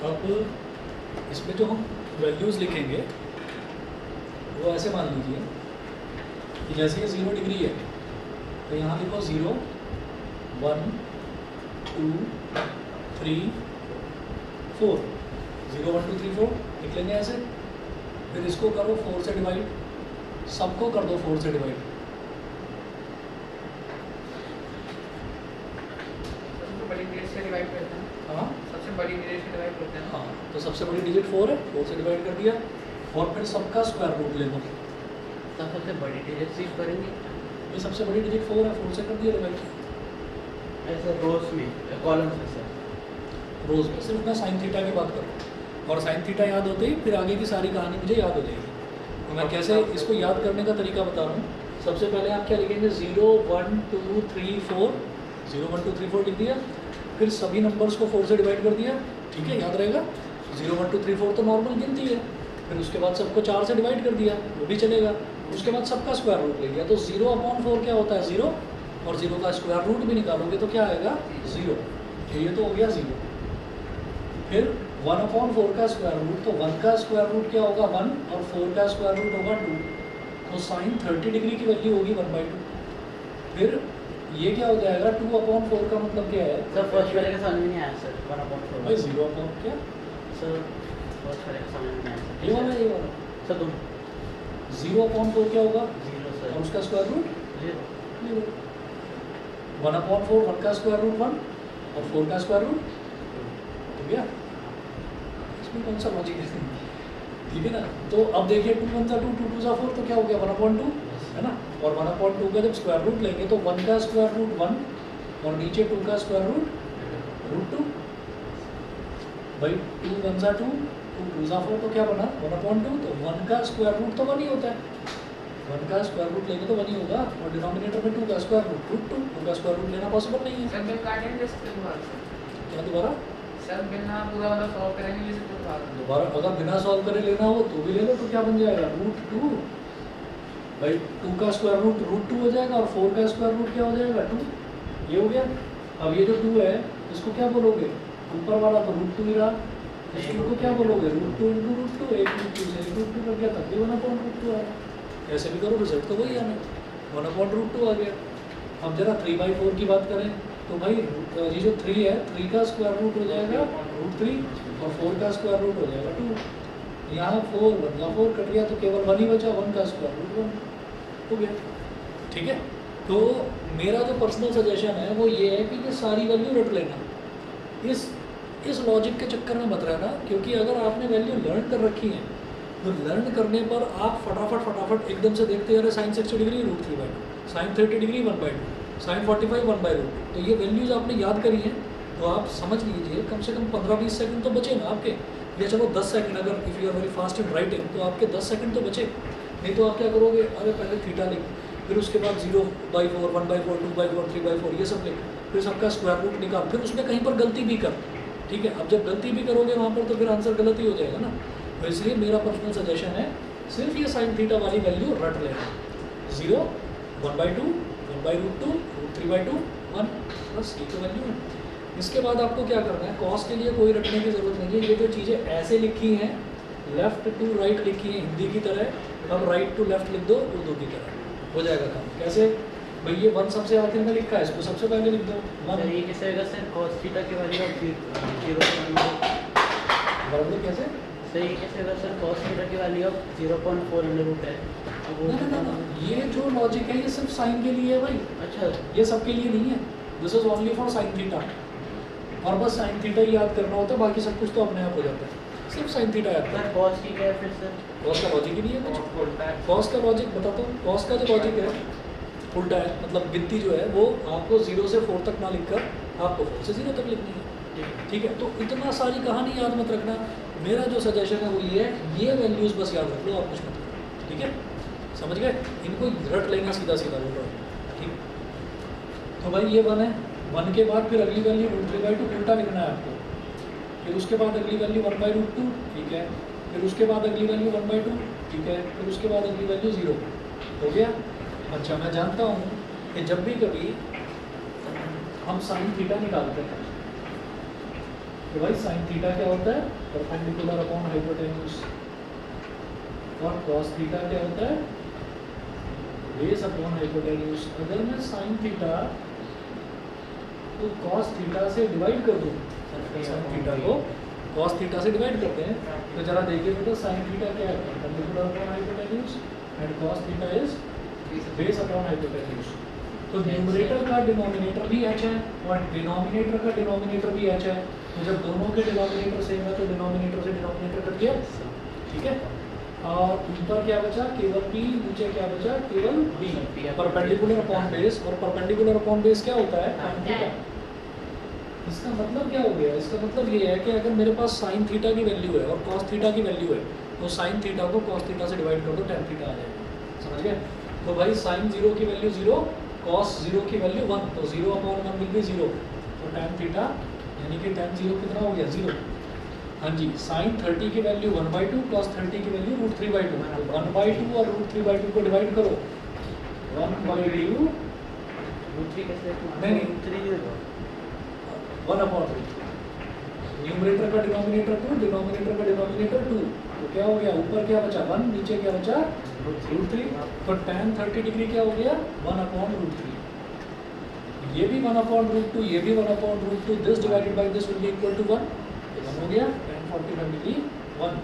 अब इसमें जो हम वैल्यूज़ लिखेंगे वो ऐसे मान लीजिए कि जैसे ये 0 डिग्री है तो यहाँ लिखो 0 1 2 3 4 0 1 2 3 4 लिख लेंगे ऐसे। फिर इसको करो 4 से डिवाइड, सबको कर दो 4 से डिवाइड। सबसे बड़ी डिजिट से डिवाइड करते हैं। हाँ सबसे बड़ी डिजिट से डिवाइड करते हैं। हाँ, तो सबसे बड़ी डिजिट 4 है, 4 से डिवाइड कर दिया और फिर सबका स्क्वायर रूट ले लो। तब सबसे बड़ी डिजिट सीव करेंगे ये सबसे बड़ी डिजिट 4 है, 4 से कर दिया डिवाइड। ऐसे रोज में कॉलम्स में सर। रोज में सिर्फ मैं साइन थीटा की बात करूँ और साइन थीटा याद होते ही फिर आगे की सारी कहानी मुझे याद हो जाएगी। तो मैं कैसे इसको याद करने का तरीका बता रहा हूँ। सबसे पहले आप क्या लिखेंगे 0 1 2 3 4 0 1 2 3 4 लिख दिया, फिर सभी नंबर्स को 4 से डिवाइड कर दिया। ठीक है, याद रहेगा। 0 1 2 3 4 तो नॉर्मल गिनती है, फिर उसके बाद सबको 4 से डिवाइड कर दिया, वो भी चलेगा। उसके बाद सबका स्क्वायर रूट ले लिया, तो 0/4 क्या होता है 0, और 0 का स्क्वायर रूट भी निकालोगे तो क्या आएगा 0। ये तो हो गया 0। फिर 1/4 का स्क्वायर रूट, तो 1 का स्क्वायर रूट क्या होगा 1 और 4 का स्क्वायर रूट होगा 2, तो साइन 30 डिग्री की वैल्यू होगी 1/2। फिर ये क्या हो जाएगा 2/4 का मतलब क्या है सर फर्स्ट वाले का समझ में नहीं आया सर। 1/4 भाई 0/4 क्या सर फर्स्ट वाले का समझ में नहीं आया सर। ये वाला ये वाला सर तुम 0/4 क्या होगा 0 और सर उसका स्क्वायर रूट 0 1/4 1 का स्क्वायर रूट 1 और 4 का स्क्वायर रूट हो गया। इसमें कौन सा लॉजिक है? ठीक है ना। तो अब देखिए 2 1 2 2 2 4 तो क्या हो गया 1/2 है ना। और 1/2 का जब स्क्वायर रूट लेंगे तो 1 का स्क्वायर रूट 1 और नीचे 2 का स्क्वायर रूट 2। भाई 2 1 2 2 2 4 तो क्या बना 1/2, तो 1 का स्क्वायर रूट तो 1 ही होता है। 1 का स्क्वायर रूट लेंगे तो 1 ही होगा और डिनोमिनेटर में 2 का स्क्वायर रूट 2, 2 का स्क्वायर रूट लेना पॉसिबल नहीं है। सर बिल काटेंगे जैसे दोबारा से। क्या दोबारा सर बिना पूरा वाला सॉल्व करेंगे जैसे दोबारा अगर बिना सॉल्व करे लेना हो तो भी ले लो, तो क्या बन जाएगा √2। भाई 2 का स्क्वायर रूट √2 हो जाएगा और 4 का स्क्वायर रूट क्या हो जाएगा 2। ये हो गया। अब ये जो 2 है इसको क्या बोलोगे, ऊपर वाला तो √2 ही रहा, इस 2 को क्या बोलोगे √2 × √2, 1 √2 से √2 कर गया तब भी 1/√2 आया। ऐसे भी करो रिजल्ट तो वही आना, 1/√2 आ गया। अब जरा 3/4 की बात करें तो भाई ये जो 3 है 3 का स्क्वायर रूट हो जाएगा √3 और 4 का स्क्वायर रूट हो जाएगा 2। यहाँ 4 1 4 कट गया तो केवल 1 ही बचा, 1 का स्क्वायर रूट 1 हो गया। ठीक है, तो मेरा जो पर्सनल सजेशन है वो ये है कि ये सारी वैल्यू रट लेना, इस लॉजिक के चक्कर में मत रहना, क्योंकि अगर आपने वैल्यू लर्न कर रखी है तो लर्न करने पर आप फटाफट एकदम से देखते जा रहे sine 60 degree √3/2, sine 30 degree 1/2, sine 45 1/√2, तो ये वैल्यूज़ आपने याद करी हैं तो आप समझ लीजिए कम से कम 15-20 सेकंड तो बचे ना आपके, या चलो 10 सेकंड, अगर if you are very fast in writing तो आपके 10 सेकंड तो बचे। नहीं तो आप क्या करोगे, अरे पहले थीटा लिख, फिर उसके बाद 0/4 1/4 2/4 3/4 ये सब लिख, फिर सबका स्क्वायर रूट निकाल, फिर उसमें कहीं पर गलती भी कर, ठीक है। अब जब गलती भी करोगे वहाँ पर तो फिर आंसर गलत ही हो जाएगा ना। तो इसलिए मेरा पर्सनल सजेशन है सिर्फ ये साइन थीटा वाली वैल्यू रट लेना, 0 1/2 1/√2 √3/2 1, बस ये तो वैल्यू है। इसके बाद आपको क्या करना है, कॉस के लिए कोई रटने की ज़रूरत नहीं है, ये जो चीज़ें ऐसे लिखी हैं लेफ्ट टू राइट लिखी है हिंदी की तरह, अब राइट टू लेफ्ट लिख दो उर्दू की तरह, हो जाएगा काम। कैसे भाई, ये 1 सबसे आखिर में लिखा है, इसको सबसे पहले लिख दो 1। सर ये कैसे होगा सर, cos थीटा की वैल्यू ऑफ 0.4, बराबर कैसे? सर ये कैसे होगा सर, cos थीटा की वैल्यू ऑफ 0.4 है। अब वो ना, ये जो लॉजिक है ये सिर्फ साइन के लिए है भाई, अच्छा ये सबके लिए नहीं है, this is only for sine theta. और बस साइन थीटा ही याद करना होता है, बाकी सब कुछ तो अपने आप हो जाता है, सिर्फ साइन थीटा याद सर करना। cos की क्या है फिर सर? कॉस का लॉजिक ही नहीं है कुछ, और उल्टा है। कॉस का लॉजिक बताता हूँ। कॉस का जो लॉजिक है उल्टा है, मतलब गिनती जो है वो आपको 0 से 4 तक ना लिखकर आपको 4 से 0 तक लिखनी है, ठीक है। तो इतना सारी कहानी याद मत रखना, मेरा जो सजेशन है वो ये है, ये वैल्यूज़ बस याद रख लो, आप कुछ मत करो, ठीक है, समझ गए। इनको रट लेना सीधा सीधा वो, ठीक। तो भाई ये 1 है, 1 के बाद फिर अगली वैल्यू √3/2 उल्टा लिखना है आपको, फिर उसके बाद अगली वैल्यू 1/√2, ठीक है, फिर उसके बाद अगली वैल्यू 1/2, ठीक है, फिर उसके बाद अगली वैल्यू 0, हो गया। अच्छा, मैं जानता हूँ कि जब भी कभी हम साइन थीटा निकालते हैं तो भाई साइन थीटा क्या होता है, परपेंडिकुलर अपॉन हाइपोटेन्यूज, और कॉस थीटा क्या होता है, बेस अपॉन हाइपोटेन्यूज। अगर मैं साइन थीटा को कॉस थीटा से डिवाइड कर दूँ, साइन थीटा को कॉस थीटा से डिवाइड करते हैं, तो जरा देखिए बेटा साइन थीटा क्या है, perpendicular upon hypotenuse, and cos theta is base upon hypotenuse. तो न्यूमरेटर का डिनोमिनेटर भी h है और डिनोमिनेटर का डिनोमिनेटर भी h है, तो जब दोनों के डिनोमिनेटर सेम है तो डिनोमिनेटर से डिनोमिनेटर कट गया, ठीक है। और ऊपर क्या बचा, केवल p, नीचे क्या बचा, केवल b, परपेंडिकुलर अपॉन बेस। और परपेंडिकुलर अपॉन बेस क्या होता है, tan थीटा। इसका मतलब क्या हो गया, इसका मतलब ये है कि अगर मेरे पास साइन थीटा की वैल्यू है और कॉस थीटा की वैल्यू है, तो साइन थीटा को कॉस थीटा से डिवाइड कर दो, tan थीटा आ जाएगा, समझ गए। तो भाई साइन 0 की वैल्यू 0, कॉस 0 की वैल्यू 1, तो 0/1 विल बी 0, तो tan थीटा यानी कि tan 0 कितना हो गया, 0। हाँ जी, साइन 30 की वैल्यू 1/2, कॉस 30 की वैल्यू √3/2, 1/2 और √3/2 को डिवाइड करो, 1/2 √3 कैसे? नहीं, √3 होगा 1/2, न्यूमरेटर का डिनोमिनेटर 2, डिनोमिनेटर का डिनोमिनेटर 2, तो क्या हो गया, ऊपर क्या बचा 1, नीचे क्या बचा √3, तो tan 30 डिग्री क्या हो गया 1/√3, ये भी 1/√2, ये भी 1/√2, this divided by this will be equal to 1, 1 हो गया, tan 45 डिग्री 1।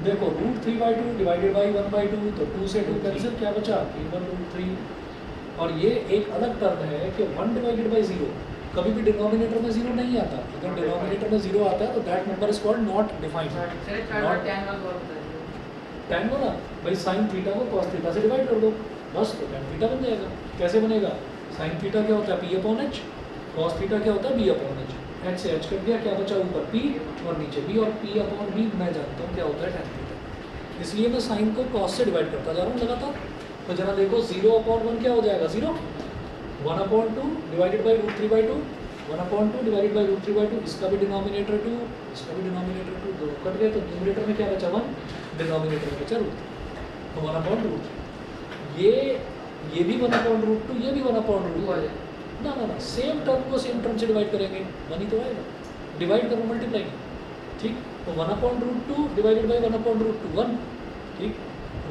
देखो √3/2 डिवाइडेड बाय 1/2, तो 2 से 2 कैंसिल, क्या बचा 1/√3। और ये एक अलग टर्म है कि 1 डिवाइडेड बाय 0, कभी भी डिनोमिनेटर में 0 नहीं आता, अगर डिनोमिनेटर में 0 आता है तो that number is called not defined. tan को ना भाई साइन थीटा को कॉस थीटा से डिवाइड कर दो, बस तो tan थीटा बन जाएगा। कैसे बनेगा, साइन थीटा क्या होता है p/h, कॉस थीटा क्या होता है b/h, h से h कट गया, क्या बचा ऊपर p और नीचे b, और p/b मैं जानता हूँ क्या होता है tan थीटा, इसलिए मैं साइन को कॉस से डिवाइड करता जा रहा हूँ लगातार। तो जरा देखो 0/1 क्या हो जाएगा 0, 1/2 डिवाइडेड बाई √3/2, 1/2 डिवाइडेड बाई √3/2, इसका भी डिनोमिनेटर 2, इसका भी डिनोमिनेटर 2, दोनों कट गए, तो न्यूमरेटर में क्या बचा 1, डिनोमिनेटर में बचा √3, तो 1/√3। ये भी 1/√2, ये भी 1/√2, ना ना ना, सेम टर्म को सेम टर्म से डिवाइड करेंगे, 1 ही तो आएगा, डिवाइड करो मल्टीप्लाई, ठीक। तो 1/√2 डिवाइडेड बाई 1/√2 1, ठीक।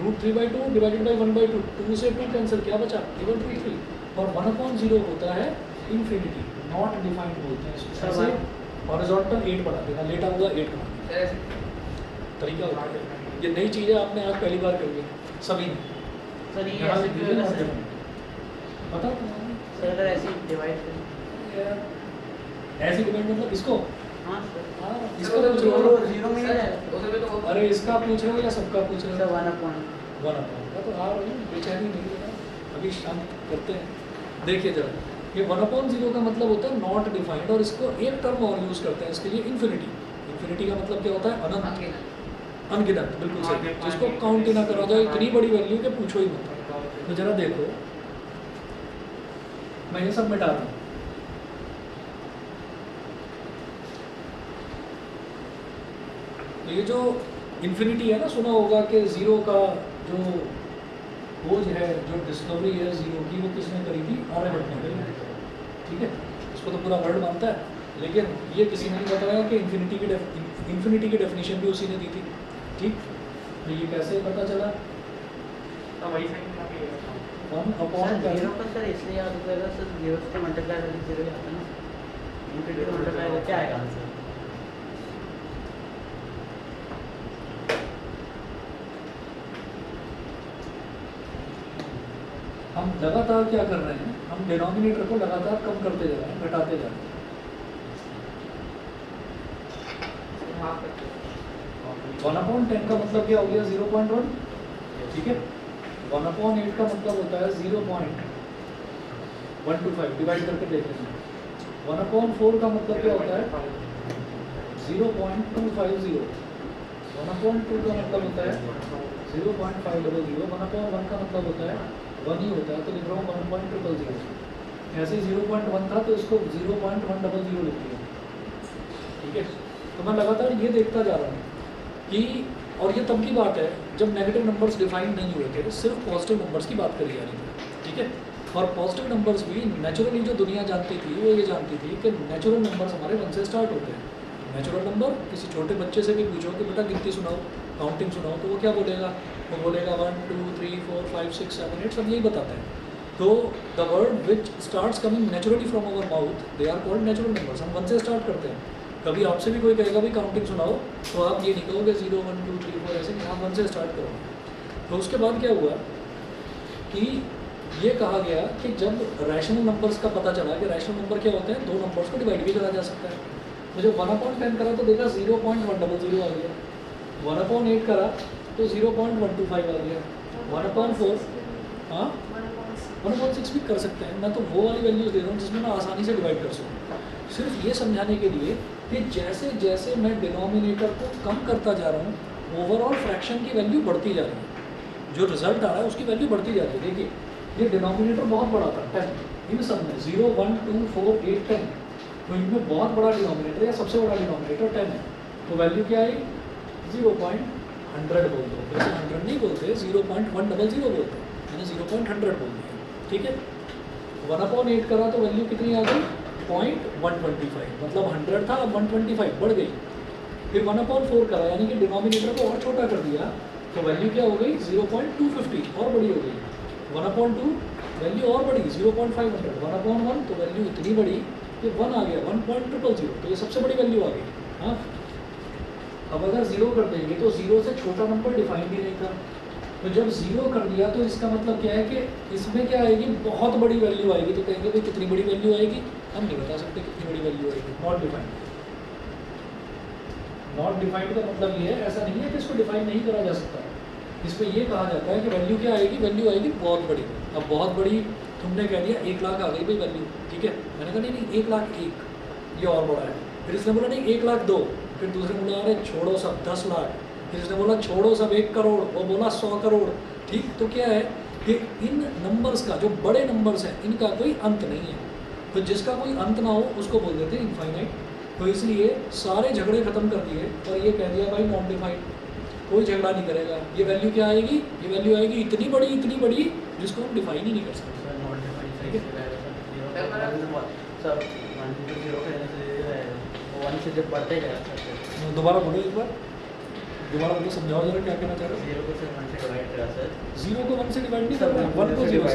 √3/2 डिवाइडेड बाई 1/2, 2 से 2 कैंसिल, क्या बचा केवल √3, और 1/0 होता है इन्फिनिटी, नॉट डिफाइंड बोलते हैं इसको। ऐसे हॉरिजॉन्टल 8 बढ़ा देना, लेटा हुआ 8 बढ़ा देना, तरीका होता है। ये नई चीज़ें आपने आज पहली बार करी है सभी ने। सर ये यहाँ ऐसे से क्यों होगा दीजिए सर? ना, पता तुम्हें सर अगर ऐसे डिवाइड करें यार ऐसे डिवाइड मतलब इसको हाँ सर हाँ इसको इसको तो पूछ रहे हो जीरो में ही जाएगा उसमें तो अरे इसका पूछ रहे हो या सबका पूछ रहे सर हो 1 अपॉन वन अपॉन का तो आ रही है बेचैनी नहीं है अभी शांत करते हैं देखिए जरा ये 1/0 का मतलब होता है नॉट डिफाइंड और इसको एक टर्म और यूज़ करते हैं इसके लिए इन्फिनिटी इन्फिनिटी का मतलब क्या होता है अनंत अनगिनत बिल्कुल सही जिसको काउंट ही ना करा जाए इतनी बड़ी वैल्यू के पूछो ही मत तो जरा देखो मैं ये सब मिटा दूँ तो ये जो इन्फिनिटी है ना सुना होगा कि ज़ीरो का जो खोज है जो डिस्कवरी है ज़ीरो की वो किसने करी थी आर्यभट्ट ने करी ठीक है इसको तो पूरा वर्ल्ड मानता है लेकिन ये किसी ने नहीं बताया कि इन्फिनिटी की डेफिनेशन भी उसी ने दी थी ठीक तो ये कैसे पता चला वही साइन काफी है 1/0 जीरो का सर इसलिए याद हो जाएगा सर जीरो से मल्टीप्लाई करके जीरो ही आता है ना इन्फिनिटी से मल्टीप्लाई करके आएगा आंसर हम लगातार क्या कर रहे हैं हम डिनोमिनेटर को लगातार कम करते जा रहे हैं घटाते जा रहे हैं माफ करते हैं 1/10 का मतलब क्या हो गया 0.1 ठीक है 1/8 का मतलब होता है 0.125 डिवाइड करके देख लेते हैं 1/4 का मतलब क्या होता है 0.250 1/2 का मतलब होता है 0.500 1/1 का मतलब होता है 1 ही होता है तो लिख रहा हूँ 1.000 ऐसे 0.1 था तो इसको 0.100 लिख दिया ठीक है तो मैं लगातार ये देखता जा रहा हूँ कि और ये तब की बात है जब नेगेटिव नंबर्स डिफाइन नहीं हुए थे सिर्फ पॉजिटिव नंबर्स की बात करी जा रही थी ठीक है और पॉजिटिव नंबर्स भी नेचुरली जो दुनिया जानती थी वो ये जानती थी कि नेचुरल नंबर्स हमारे 1 से स्टार्ट होते हैं नेचुरल नंबर किसी छोटे बच्चे से भी पूछो कि बेटा गिनती सुनाओ काउंटिंग सुनाओ तो वो क्या बोलेगा वो बोलेगा 1 2 3 4 5 6 7 8 सब यही बताते हैं तो the word which starts coming naturally from our mouth they are called natural numbers हम 1 से स्टार्ट करते हैं कभी आपसे भी कोई कहेगा भाई काउंटिंग सुनाओ तो आप ये नहीं कहोगे 0 1 2 3 4 ऐसे नहीं आप 1 से स्टार्ट करोगे तो उसके बाद क्या हुआ कि ये कहा गया कि जब रैशनल नंबर्स का पता चला कि रैशनल नंबर क्या होते हैं दो नंबर्स को डिवाइड भी करा जा सकता है तो जब 1/10 करा तो देखा 0.100 आ गया 1/8 करा तो 0.125 आ गया 1/4 हाँ 1/6 भी कर सकते हैं मैं तो वो वाली वैल्यूज दे रहा हूँ जिसमें मैं आसानी से डिवाइड कर सकूँ सिर्फ ये समझाने के लिए कि जैसे जैसे मैं डिनोमिनेटर को कम करता जा रहा हूँ ओवरऑल फ्रैक्शन की वैल्यू बढ़ती जा रही है जो रिजल्ट आ रहा है उसकी वैल्यू बढ़ती जा रही है देखिए ये डिनोमिनेटर बहुत बड़ा था 10 इन सब में 0 1 2 4 8 10 तो इनमें बहुत बड़ा डिनोमिनेटर या सबसे बड़ा डिनोमिनेटर 10 है तो वैल्यू क्या आई 0.100 बोलते हो वैसे 100 नहीं बोलते 0.100 बोलते हैं मैंने 0.100 बोल दिया ठीक है 1/8 करा तो वैल्यू कितनी आ गई 0.125 मतलब 100 था अब 125 बढ़ गई फिर 1/4 करा यानी कि डिनोमिनेटर को और छोटा कर दिया तो वैल्यू क्या हो गई 0.250 और बड़ी हो गई 1/2 वैल्यू और बढ़ी 0.500 1/1 तो वैल्यू इतनी बड़ी कि 1 आ गया 1.000 तो ये सबसे बड़ी वैल्यू आ गई हाँ अब अगर 0 कर देंगे तो 0 से छोटा नंबर डिफाइन भी नहीं था तो जब 0 कर दिया तो इसका मतलब क्या है कि इसमें क्या आएगी बहुत बड़ी वैल्यू आएगी तो कहेंगे भाई कितनी बड़ी वैल्यू आएगी हम नहीं बता सकते कितनी बड़ी वैल्यू आएगी नॉट डिफाइंड का मतलब ये है ऐसा नहीं है कि इसको डिफाइन नहीं करा जा सकता इस पर ये कहा जाता है कि वैल्यू क्या आएगी वैल्यू आएगी बहुत बड़ी अब बहुत बड़ी तुमने कह दिया 1 लाख आ गई भाई वैल्यू ठीक है मैंने कहा नहीं 1 लाख 1 ये और बड़ा है फिर इसने बोला नहीं 1 लाख 2 फिर दूसरे बोला अरे छोड़ो सब 10 लाख फिर इसने बोला छोड़ो सब 1 करोड़ वो बोला 100 करोड़ ठीक तो क्या है कि इन नंबर्स का जो बड़े नंबर्स हैं इनका कोई अंत नहीं है तो जिसका कोई अंत ना हो उसको बोल देते हैं इनफाइनाइट तो इसलिए सारे झगड़े खत्म कर दिए और ये कह दिया भाई नॉन डिफाइंड कोई झगड़ा नहीं करेगा ये वैल्यू क्या आएगी ये वैल्यू आएगी इतनी बड़ी जिसको हम डिफाइन ही नहीं कर सकते सर नॉट डिफाइंड सही से रहेगा सर 1 to 0 करने से वो 1 से जब बढ़ते जाएगा सर दोबारा बोलो एक बार दोबारा बोलो समझाओ जरा क्या कहना चाह रहे 0 को सर 1 से डिवाइड करा सर हो 0 को 1 से डिवाइड नहीं सर करना 1 को 0 से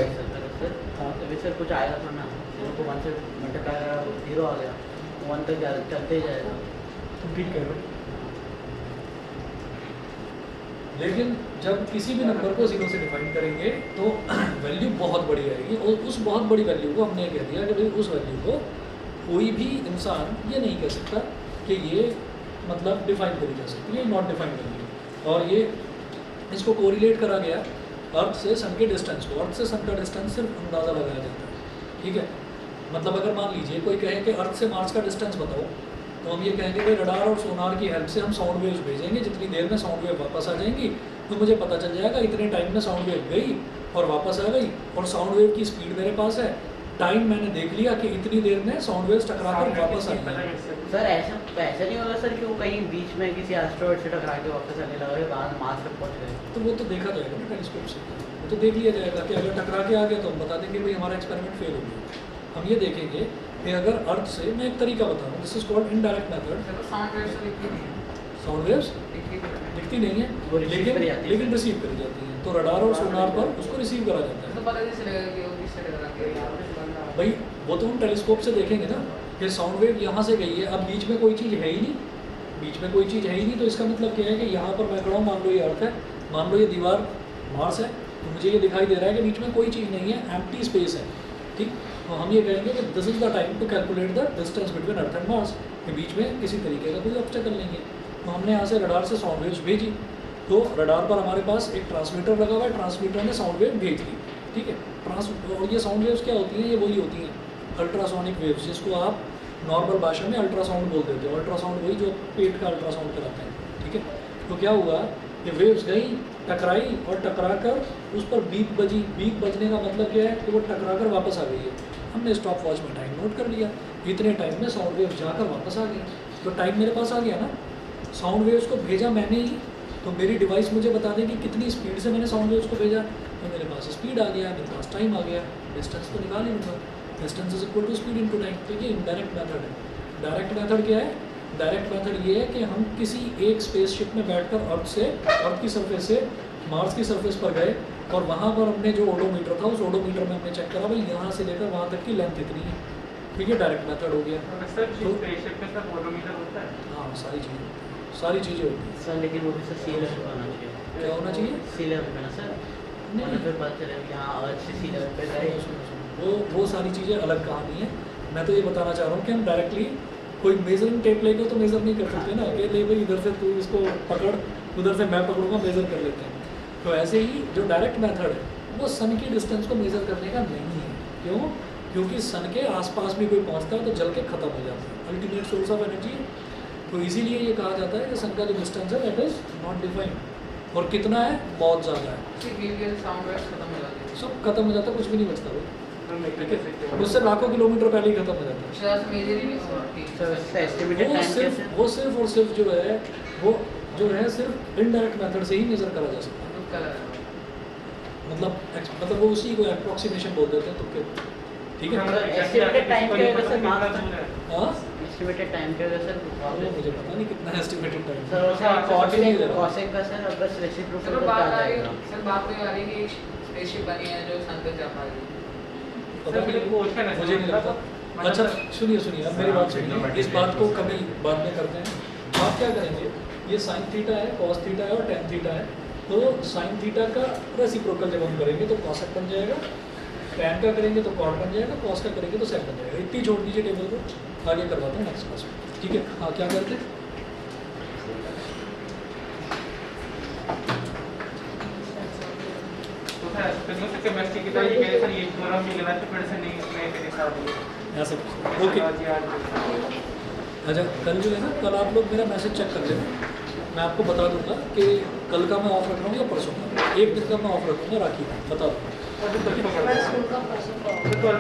सर हाँ। तभी सर कुछ आएगा तो ना 0 को 1 से मल्टीप्लाई करा 0 आ गया 1 तक चलते ही जाएगा तुम ठीक कह रहे हो लेकिन जब किसी भी नंबर को 0 से डिफाइन करेंगे तो वैल्यू बहुत बड़ी आएगी, और उस बहुत बड़ी वैल्यू को हमने कह दिया कि भाई उस वैल्यू को कोई भी इंसान ये नहीं कह सकता कि ये मतलब डिफाइन करी जा सकती है, नॉट डिफाइंड वैल्यू। और ये इसको कोरिलेट करा गया अर्थ से सन के डिस्टेंस को। अर्थ से सन का डिस्टेंस सिर्फ अंदाज़ा लगाया जाता है, ठीक है। मतलब अगर मान लीजिए कोई कहे कि अर्थ से मार्स का डिस्टेंस बताओ, तो हम ये कहेंगे कि रडार और सोनार की हेल्प से हम साउंड वेव्स भेजेंगे, जितनी देर में साउंड वेव वापस आ जाएंगी तो मुझे पता चल जाएगा इतने टाइम में साउंड वेव गई और वापस आ गई, और साउंड वेव की स्पीड मेरे पास है, टाइम मैंने देख लिया कि इतनी देर में साउंड वेव्स टकरा कर वापस आई हैं। सर ऐसा नहीं होगा सर कि वो कहीं बीच में किसी एस्ट्रॉइड से टकरा के वापस आने लगा के बाद मार्स तक पहुंच गए? तो वो तो देखा जाएगा ना टेलीस्कोप से, वो तो देख लिया जाएगा कि अगर टकरा के आ गया तो हम बता देंगे भाई हमारा एक्सपेरिमेंट फेल हो गया। हम ये देखेंगे कि अगर अर्थ से, मैं एक तरीका बता रहा हूँ, this is called indirect method. Sound waves दिखती नहीं है वो receive लेकिन करी जाती है। लेकिन रिसीव करी जाती है, तो रडार और सोनार पर उसको रिसीव करा जाता है। भाई वो तो हम टेलीस्कोप से देखेंगे ना कि साउंड वेव यहाँ से गई है, अब बीच में कोई चीज़ है ही नहीं, बीच में कोई चीज़ है ही नहीं, तो इसका मतलब क्या है कि यहाँ पर मैं खड़ा हूँ, मान लो ये अर्थ है, मान लो ये दीवार मार्स है, तो मुझे ये दिखाई दे रहा है कि बीच में कोई चीज़ नहीं है, एम्प्टी स्पेस है, ठीक। तो हम ये कहेंगे कि this is the time to calculate the distance between earth and Mars, के बीच में किसी तरीके का कोई ऑब्स्टेकल नहीं है। तो हमने यहाँ से रडार से साउंड वेव्स भेजी, तो रडार पर हमारे पास एक ट्रांसमीटर लगा हुआ है, ट्रांसमीटर ने साउंड वेव भेज दी, ठीक है। और ये साउंड वेव्स क्या होती हैं, ये वही होती हैं अल्ट्रासोनिक वेव्स, जिसको आप नॉर्मल भाषा में अल्ट्रासाउंड बोल देते हो। अल्ट्रासाउंड वही जो पेट का अल्ट्रासाउंड कराते हैं, ठीक है। तो क्या हुआ, ये वेव्स गई, टकराई, और टकरा कर उस पर बीप बजी। बीप बजने का मतलब क्या है कि वो टकरा कर वापस आ गई है। हमने स्टॉप वॉच में टाइम नोट कर लिया, इतने टाइम में साउंड वेव्स जाकर वापस आ गई, तो टाइम मेरे पास आ गया ना। साउंड वेव्स को भेजा मैंने ही, तो मेरी डिवाइस मुझे बता देगी कितनी स्पीड से मैंने साउंड वेव्स को भेजा, तो मेरे पास स्पीड आ गया, मेरे पास टाइम आ गया, डिस्टेंस तो निकाल ही लूँगा, distance is equal to speed into time. तो ये इनडायरेक्ट मेथड है। डायरेक्ट मेथड क्या है, डायरेक्ट मेथड ये है कि हम किसी एक स्पेसशिप में बैठकर अर्थ की सरफेस से मार्स की सरफेस पर गए, और वहाँ पर हमने जो ओडोमीटर था, उस ओडोमीटर में हमने चेक करा भाई यहाँ से लेकर वहाँ तक की लेंथ इतनी है, ठीक है। डायरेक्ट मेथड हो गया। हाँ, सारी चीज़ें होती हैं सर, लेकिन वो भी सर सी लेवल पे होना चाहिए। क्या होना चाहिए? सी लेवल पे ना सर, नहीं, फिर पता चले यहाँ अर्थ से सी लेवल पे गए। वो सारी चीज़ें अलग कहानी है। मैं तो ये बताना चाह रहा हूँ कि हम डायरेक्टली कोई मेजरिंग टेप लेके तो मेज़र नहीं कर सकते ना, कि ले भाई इधर से तू इसको पकड़, उधर से मैं पकड़ूंगा, मेज़र कर लेते हैं। तो ऐसे ही जो डायरेक्ट मेथड है वो सन की डिस्टेंस को मेज़र करने का नहीं है। क्यों? क्योंकि सन के आसपास भी कोई पहुंचता है तो जल के ख़त्म हो जाता है, अल्टीमेट सोर्स ऑफ एनर्जी। तो इसीलिए ये कहा जाता है कि सन का जो डिस्टेंस है दैट इज़ नॉट डिफाइंड, और कितना है, बहुत ज़्यादा है, सब खत्म हो जाता है, कुछ भी नहीं बचता भाई, उससे लाखों किलोमीटर पहले ही खत्म हो जाता है। सर इसका एस्टिमेटेड टाइम कैसे? वो सिर्फ और सिर्फ जो है सिर्फ इनडायरेक्ट मेथड से ही मेजर करा जा सकता है। मतलब वो उसी को अप्रोक्सीमेशन बोल देते हैं तुक्के, ठीक है। एस्टिमेटेड टाइम क्या होगा सर मार्क्स? हाँ, एस्टिमेटेड टाइम क्या होगा सर? वो मुझे पता नहीं कितना है एस्टिमेटेड टाइम। सर उसका कॉसेक का सर बस रेसिप्रोकल का आ जाएगा। पता नहीं, मुझे नहीं लगता। अच्छा सुनिए, अब मेरी बात सुनिए, इस बात को कभी बाद में करते हैं। आप क्या करेंगे, ये साइन थीटा है, कॉस थीटा है और टेन थीटा है, तो साइन थीटा का रेसिप्रोकल जब हम करेंगे तो कॉसेक बन जाएगा, टेन का करेंगे तो कॉट बन जाएगा, कॉस का करेंगे तो सेक बन जाएगा। इतनी छोड़ दीजिए टेबल को, आगे करवाते हैं नेक्स्ट क्लास में, ठीक है। हाँ, क्या करते हैं? केमिस्ट्री की तरह ये कह रहे सर ये थ्योरम मिलना तो फिर से नहीं मेरे साथ ऐसा ओके। अच्छा, कल जो है ना, कल आप लोग मेरा मैसेज चेक कर लेना, मैं आपको बता दूंगा कि कल का मैं ऑफ रख रहा हूँ या परसों का, एक दिन का मैं ऑफ रखूँगा, राखी का बता दूँगा। मैं स्कूल का परसों का